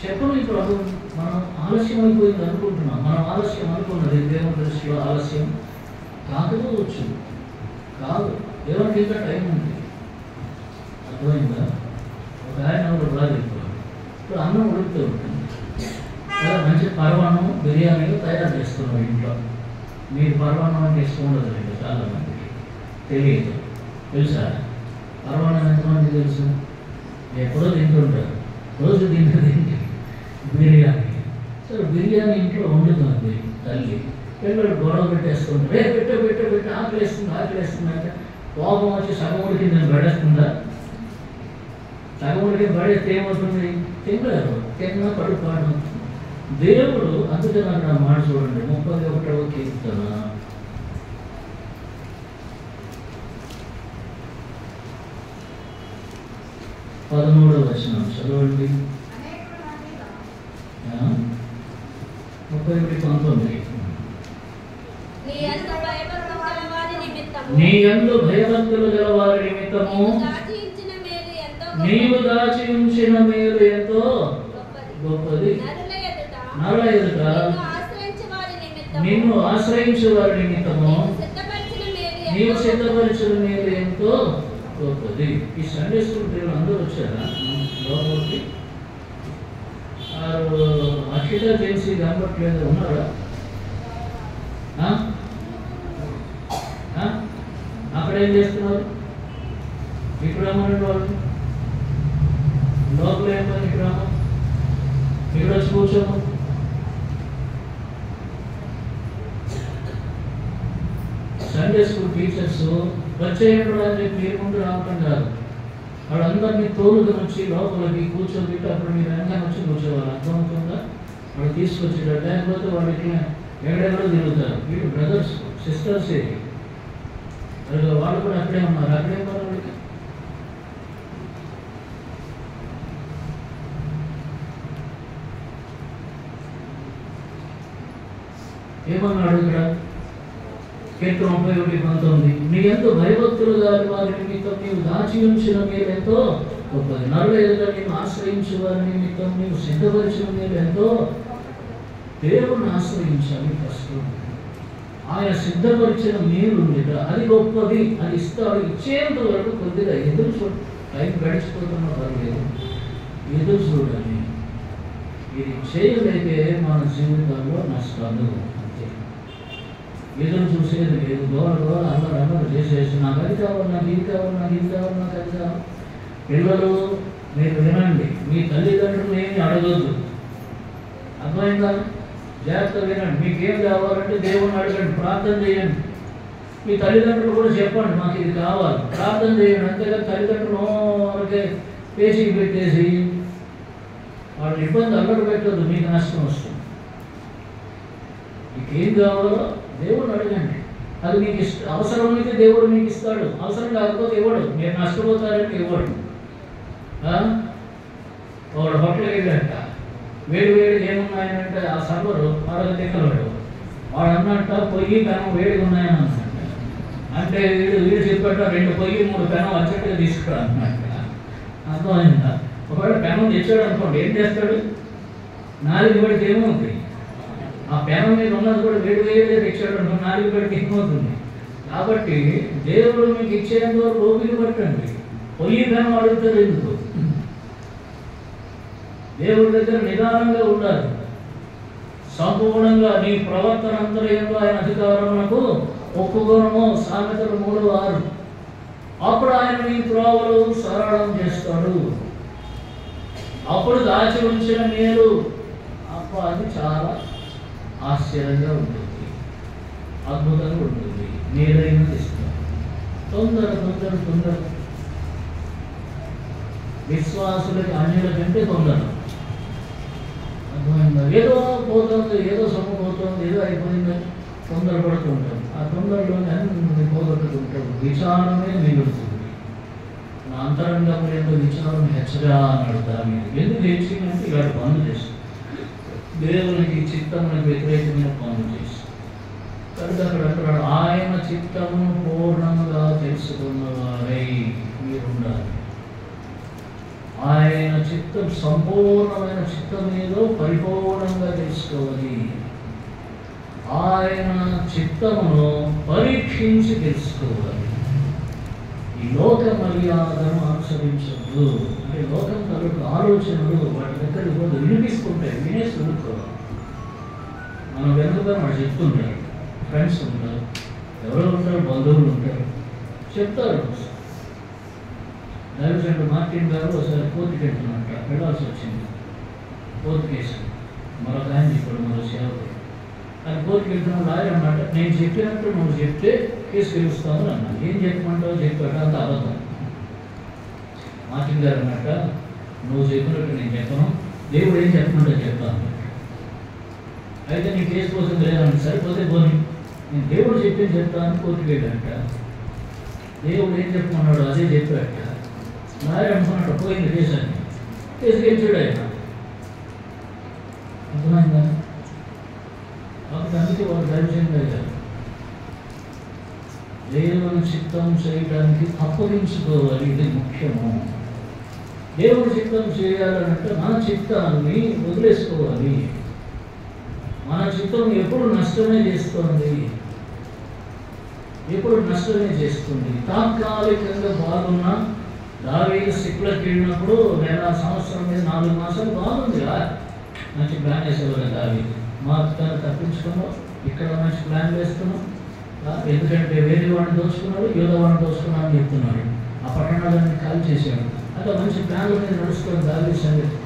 చెప్పను ఇప్పుడు అది మనం ఆలస్యం అయిపోయింది అనుకుంటున్నాం. మనం ఆలస్యం అనుకున్నది దేవుని దృష్టిలో ఆలస్యం కాకపోవచ్చు. కాదు, దేవునికి ఇంకా టైం ఉంది. అర్థమైందా? ఒక ఆయన ఒక బాగా చెప్పాడు, ఇప్పుడు అన్నం ఉడుకుతూ ఉంటుంది కదా, మంచి పరమాన్నం బిర్యానీలు తయారు చేస్తున్నాం ఇంట్లో. మీరు పరమాన్నం అంటే ఇష్టం ఉండదు లేదు, చాలా మందికి తెలియదు. తెలుసా పరమాన్నం ఎంతమంది తెలుసు? ఎప్పుడో తింటుంటారు, రోజు తింటే బిర్యానీ. సరే బిర్యానీ ఇంట్లో వండుతుంది తల్లి, పిల్లలు గొడవ పెట్టేస్తుంటారు, పెట్టే ఆకలేస్తుంది అంటే కోపం వచ్చి సగం ఉడికి నేను పడేస్తుందా? సగం ఉడికి పడేస్తే ఏమవుతుంది? తినలేరు, తిన్నా కడుపు పాడు. దేవుడు అందుకే నాకు నా మాట చూడండి, 31వ కీర్తన 13వ వచనం చదవండి. 31:19. నీ యందు భయభక్తులు గల వారి నిమిత్తము నీవు దాచి ఉంచిన మేలు ఎంతో గొప్పది. నరుల ఎదుట నిన్ను ఆశ్రయించే వారి నిమిత్తము నీవు సిద్ధపరిచిన మేలు ఎంతో గొప్పది. ఈ సండే స్కూల్ పిల్లలు అందరూ వచ్చారా లోపలికి? అక్షిత జెన్సీ కనబట్టలేదు, ఉన్నారా? అక్కడ ఏం చేస్తున్నారు? ఇక్కడ ఏమన్నాడు వాళ్ళు? లోపల ఏం పని? ఇక్కడ వచ్చి కూర్చోము. సండే స్కూల్ టీచర్స్ వచ్చేయండి అని చెప్పి మీరు ముందు రావటం కాదు, వాళ్ళందరినీ తోలుకొని వచ్చి లోపలికి కూర్చోబెట్టి అప్పుడు మీరు వెనకాల వచ్చి కూర్చోవాలి. అర్థమవుతుందా? వాళ్ళు తీసుకొచ్చేట, లేకపోతే వాళ్ళకి ఎక్కడెక్కడో తిరుగుతారు. వీళ్ళు బ్రదర్స్ సిస్టర్స్ వాళ్ళు కూడా అక్కడే ఉన్నారు. అక్కడే ఉన్నారు వాళ్ళకి. ఏమన్నాడు ఇక్కడ? కీర్తన 31:19. నీ ఎంతో భయభక్తులు గారి వారి నిమిత్తం నీవు దాచి ఉంచిన మేలు ఎంతో గొప్పది. నరుల ఎదుట నీవు ఆశ్రయించే వారి నిమిత్తం నీవు సిద్ధపరిచిన మేలు ఎంతో. దేవుని ఆశ్రయించాలి ఫస్ట్. ఆయన సిద్ధపరిచిన మేలు ఉండేట అది గొప్పది, అది ఇస్తాడు. ఇచ్చేంత వరకు కొద్దిగా ఎదురు చూడు. టైం గడిచిపోతున్నా పర్లేదు, ఎదురు చూడాలి. ఇది చేయలేకే మన జీవితాల్లో నష్టాలు. ఎదురు చూసేది లేదు, గోడ అందరూ చేసేసి నాకు అది కావాలి, నాకు ఇది కావాలి, నాకు ఇది కావాలి, నాకు అది కావాలి. పిల్లలు మీరు వినండి, మీ తల్లిదండ్రులు ఏమి అడగద్దు. అర్థమైందా? జాగ్రత్తగా వినండి. మీకేం కావాలంటే దేవుణ్ణి అడగండి, ప్రార్థన చేయండి. మీ తల్లిదండ్రులు కూడా చెప్పండి మాకు ఇది కావాలి, ప్రార్థన చేయండి. అంతేగాని తల్లిదండ్రులు వాళ్ళకి పేచి పెట్టేసి వాళ్ళని ఇబ్బంది అల్లరి పెట్టద్దు, మీకు నష్టం వస్తుంది. మీకేం కావాలో దేవుడు అడగండి. అది మీకు అవసరం అయితే దేవుడు మీకు ఇస్తాడు, అవసరం కాకపోతే ఇవ్వడు. మీరు నష్టపోతారంటే ఇవ్వడు. వాడు హోటల్కి వెళ్ళంట, వేడి ఏమున్నాయనంటే ఆ సర్వరు మరొక తిక్కలేడు. వాడు అన్నట్ట పొయ్యి పెనం వేడిగా ఉన్నాయని అన్నట్ట. అంటే వీడు చెప్పాట 2 పొయ్యి 3 పెనం వచ్చేట్టుగా తీసుకురా అన్నట్ట. అర్థమైందా? ఒకవేళ పెనం తెచ్చాడు అనుకోండి, ఏం చేస్తాడు? 4 పడితే ఏమవుతుంది? ఆ పెనం మీద ఉన్నది కూడా వేడిగా తెచ్చాడు అనుకో, 4 పడితే ఏమవుతుంది? కాబట్టి దేవుడు మీకు ఇచ్చేంత వరకు ఓపిక పట్టండి. పొయ్యి పెనం అడుగుతారు ఎందుకు? దేవుడి దగ్గర నిదానంగా ఉండాలి. సంపూర్ణంగా నీ ప్రవర్తన అంతరంలో ఆయన అధికారమునకు ఒప్పుకోనము. సామెతలు 3:6. అప్పుడు ఆయన నీ త్రోవలు సరళం చేస్తాడు. అప్పుడు దాచి ఉంచిన మేలు అప్పుడు అది చాలా ఆశ్చర్యంగా ఉంటుంది, అద్భుతంగా ఉంటుంది. మేలైనది ఇస్తాడు. తొందర విశ్వాసులకి అన్యుల కంటే తొందర. అర్థమైందా? ఏదో పోతుంది, ఏదో సొమ్ము పోతుంది, ఏదో అయిపోయిందని తొందరపడుతూ ఉంటాం. ఆ తొందరలోనే అన్ని పోగొట్టుకుంటాం. విచారమే మిగులుతుంది. నా అంతరంగంలో ఏదో విచారం హెచ్చగా అని అడుగుతారు. మీరు ఎందుకు హెచ్చిందంటే ఇవాళ పనులు చేస్తాం, దేవునికి చిత్తమునికి వ్యతిరేకమైన పనులు చేస్తాం. కనుక అక్కడ అంటున్నాడు ఆయన చిత్తమును పూర్ణముగా సంపూర్ణమైన చిత్తం ఏదో పరిపూర్ణంగా తెలుసుకోవాలి. ఆయన చిత్తమును పరీక్షించి తెలుసుకోవాలి. ఈ లోక మర్యాదను అనుసరించద్దు. అంటే లోకం తరపు ఆలోచనలు వాటి దగ్గరికి పోతే వినిపిస్తుంటాయి, వినేసి ఊరుకోవాలి. మనం వెనుక వాడు చెప్తుంటారు, ఫ్రెండ్స్ ఉంటారు, ఎవరో ఉంటారు, బంధువులు ఉంటారు, చెప్తారు. డైరెక్టర్ మార్టిన్ గారు ఒకసారి కోర్టుకి వెళ్తున్నట్ట, వెళ్ళాల్సి వచ్చింది. కోర్టు కేసు మరొక ఆయన చెప్పాడు, మరో సేవకుడు. ఆయన కోర్టుకి వెళ్తున్న లాయర్ అన్నమాట, నేను చెప్పినట్టు నువ్వు చెప్తే కేసు గెలుస్తాను అన్నాను. ఏం చెప్పమంటావు చెప్పాడు, అంత అబద్ధం. మార్టిన్ గారు అన్నట్ట, నువ్వు చెప్పినట్టు నేను చెప్పను, దేవుడు ఏం చెప్పమంటో చెప్తాను. అయితే నీ కేసు కోసం లేదని సరిపోతే పోనీ, నేను దేవుడు చెప్పింది చెప్తాను. కోర్టుకి వెళ్ళాట, దేవుడు ఏం చెప్పమన్నాడు అదే చెప్పాట. లాయర్ అనుకున్నాడు, పోయింది కేసు అని. కేసు గెలిచాడు ఆయన. అర్థమైందా? కాబట్టి అందుకే వాడు దర్శనంగా అయ్యారు. దేవుని చిత్తం చేయడానికి అప్పగించుకోవాలి, ఇది ముఖ్యము. దేవుని చిత్తం చేయాలంటే మన చిత్తాన్ని వదిలేసుకోవాలి. మన చిత్తం ఎప్పుడు నష్టమే చేస్తుంది, ఎప్పుడు నష్టమే చేస్తుంది. తాత్కాలికంగా బాగున్న దావీదు సిక్కులకు వెళ్ళినప్పుడు సంవత్సరం మీద 4 మాసాలు బాగుంది, మంచి ప్లాన్ వేసేవారు దావీదు. మా తను తప్పించుకున్నాం, ఇక్కడ మంచి ప్లాన్ వేస్తున్నాం. ఎందుకంటే వేరే వాడిని దోచుకున్నాడు, యోధ వాడిని దోచుకున్నాడు అని చెప్తున్నాడు. ఆ పట్టణాలన్నీ కాల్ చేశాడు. అట్లా మంచి ప్లాన్ల మీద నడుస్తుంది దావీదు సంగతి.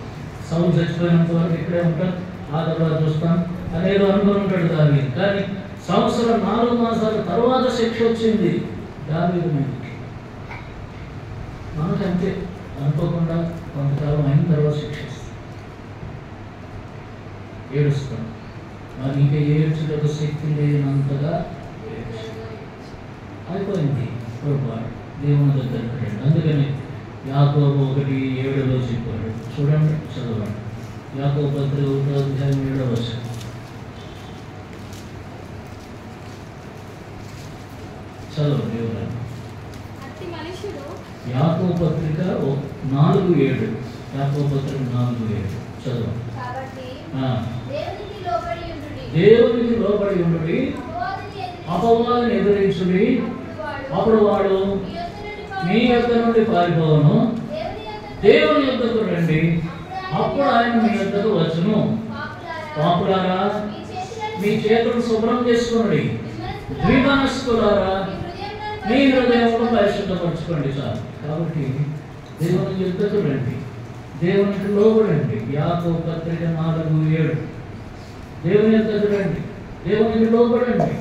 సౌలు చచ్చిపోయినంత వరకు ఇక్కడే ఉంటాను, ఆ తర్వాత చూస్తాను అనేదో అనుకుని ఉంటాడు దావీదు. కానీ సంవత్సరం 4 మాసాల తర్వాత శిక్ష వచ్చింది దావీదు మీదకి. మనకంతే, అనుకోకుండా కొంతకాలం అయిన తర్వాత శిక్షిస్తాం, ఏడుస్తాం. మరి ఇంకా ఏడ్చులకు శక్తి లేనంతగా అయిపోయింది పొరపాటు. దేవుని దగ్గరికి రండి. అందుకని యాకోబు 1:7 చెప్పాడు. చూడండి, చదవండి. యాకోబు పత్రిక 1:7 చదవండి. ఎవరైనా యాకోబు పత్రిక 4:7, యాకోబు పత్రిక 4:7 చదవండి. దేవునికి లోబడి ఉండుడి, అపవాదిని ఎదిరించుడి, అప్పుడు వాడు మీ యొద్ద నుండి పారిపోవను. దేవుని యొద్దకు రండి, అప్పుడు ఆయన మీ యొద్దకు వచ్చును. పాపులారా, మీ చేతులు శుభ్రం చేసుకోండి, ద్విమనస్కులారా మీ హృదయంలో పరిశుద్ధపరచుకోండి. చాలు. కాబట్టి దేవుని యొద్దకు రండి, దేవునికి లోబడండి. యాకోబు పత్రిక 4:7 దేవుని యొద్దకు రండి, దేవునికి లోబడండి.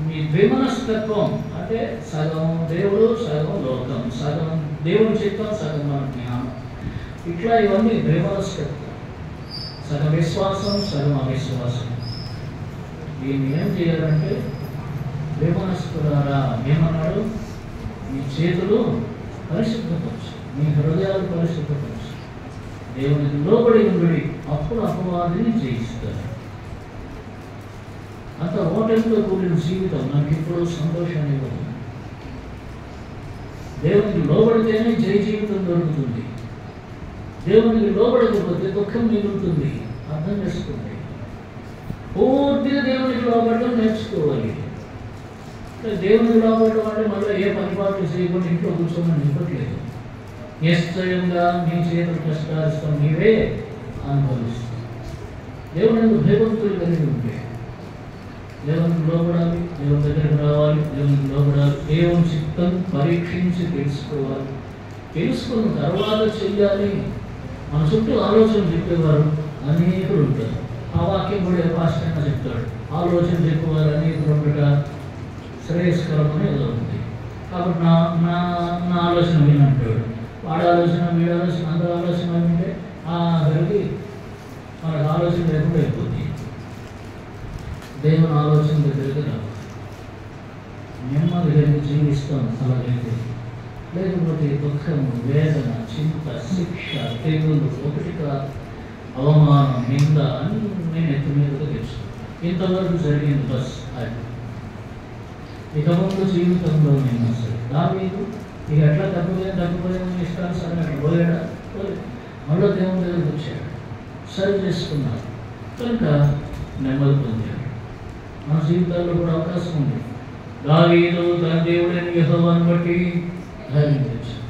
మీ ద్విమనస్తత్వం అంటే సగం దేవుడు, సగం లోకం, సగం దేవుని చిత్తం, సగం మన జ్ఞానం. ఇట్లా ఇవన్నీ ద్విమనస్తత్వం, సగం విశ్వాసం, సగం అవిశ్వాసం. దీన్ని ఏం చేయాలంటే ద్విమనస్కులారా ఏమన్నాడు? మీ చేతులు పరిశుద్ధపరచు, మీ హృదయాలు పరిశుద్ధపరచు, దేవునికి లోబడి ఉండి, అప్పుడు అపవాదిని జయిస్తారు. అంత ఓటమితో కూడిన జీవితం నాకు ఇప్పుడు సంతోషాన్ని ఇవ్వదు. దేవునికి లోబడితేనే జయ జీవితం దొరుకుతుంది. దేవునికి లోబడకపోతే దుఃఖం మిగులుతుంది. అర్థం చేసుకోండి. పూర్తిగా దేవునికి లోబడడం నేర్చుకోవాలి. దేవునికి లోబడడం అంటే మళ్ళీ ఏ పనిపాట్లు చేయకుండా ఇంట్లో కూర్చోమని చెప్పట్లేదు. నిశ్చయంగా నీ చేతులు కష్టాలిస్తాం, నీవే అనుభవిస్తాం. దేవుని భయభక్తులు కలిగి ఉంటే దేవునికి లోబడాలి, దేవుని దగ్గరికి రావాలి, దేవునికి లోబడాలి. దేవుని చిత్తం పరీక్షించి తెలుసుకోవాలి. తెలుసుకున్న తర్వాత చెయ్యాలి. మన చుట్టూ ఆలోచన చెప్పేవారు అనేకులు ఉంటారు. ఆ వాక్యం కూడా స్పష్టంగా చెప్తాడు. ఆలోచన చెప్పేవారు అనేకులు ఉండగా శ్రేయస్కరమని ఏదో ఉంది. కాబట్టి నా ఆలోచన వినంటాడు. వాడి ఆలోచన, వీడి ఆలోచన, అందరి ఆలోచన వింటే ఆఖరికి మనకు ఆలోచన లేకుండా అయిపోతుంది. దేవుని ఆలోచన దగ్గరికి రావాలి. నెమ్మది కలిగి జీవిస్తాం. అలాగైతే లేకపోతే దుఃఖము, వేదన, చింత, శిక్ష, తెగులు, ఒకటిగా అవమానం, నింద అన్నీ నెత్తి మీదగా తెచ్చుకుంటాను. ఇంతవరకు జరిగింది బస్. అది ఇక ముందు జీవితంలో నేను సరే దావీదు ఇక ఎట్లా తగ్గిపోయాను ఇష్టానుసారం అట్లా పోయాడా? మళ్ళీ దేవుని దగ్గరికి వచ్చాడు, సరి చేసుకున్నాడు, కనుక నెమ్మది పొందాడు. మన జీవితాల్లో కూడా అవకాశం ఉంది. దావీదు తన దేవుడైన యెహోవాను బట్టి ధైర్యం తెచ్చాడు.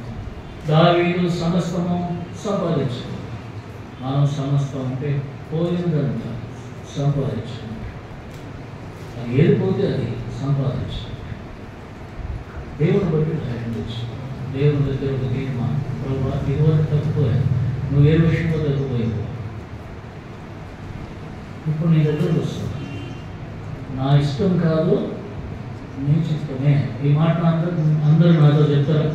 దావీదు సమస్తము సంపాదించాడు. మనం సమస్తం అంటే పోయిందంతా సంపాదించాడు. అది ఏది పోతే అది సంపాదించాడు. దేవుని బట్టి ధైర్యం తెచ్చాడు. దేవుని దగ్గర ఒక తీర్మానం, ప్రభు ఇదివరకు తగ్గిపోయాను, నువ్వు ఏ విషయంలో తగ్గిపోయావు, ఇప్పుడు నీ దగ్గరకు వస్తున్నా, నా ఇష్టం కాదు నీ చిత్తమే. ఈ మాట అందరూ నాతో చెప్తారు.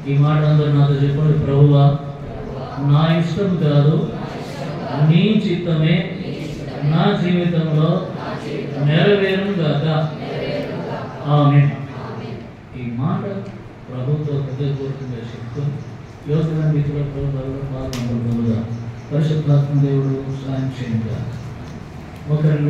ఈ మాట అందరూ నాతో చెప్పండి. ప్రభువా, నా ఇష్టం కాదు నీ చిత్తమే నా జీవితంలో నెరవేరును గాక. ఆమేన్. ఈ మాట ప్రభుత్వ హృదయపూర్వకంగా చెప్పుకొని యోజన మిత్రుల ప్రభుత్వాల్లో పాల్గొనగలుగుతాం. పరిశుద్ధాత్మ దేవుడు సాయం చేయండి. ఒకరి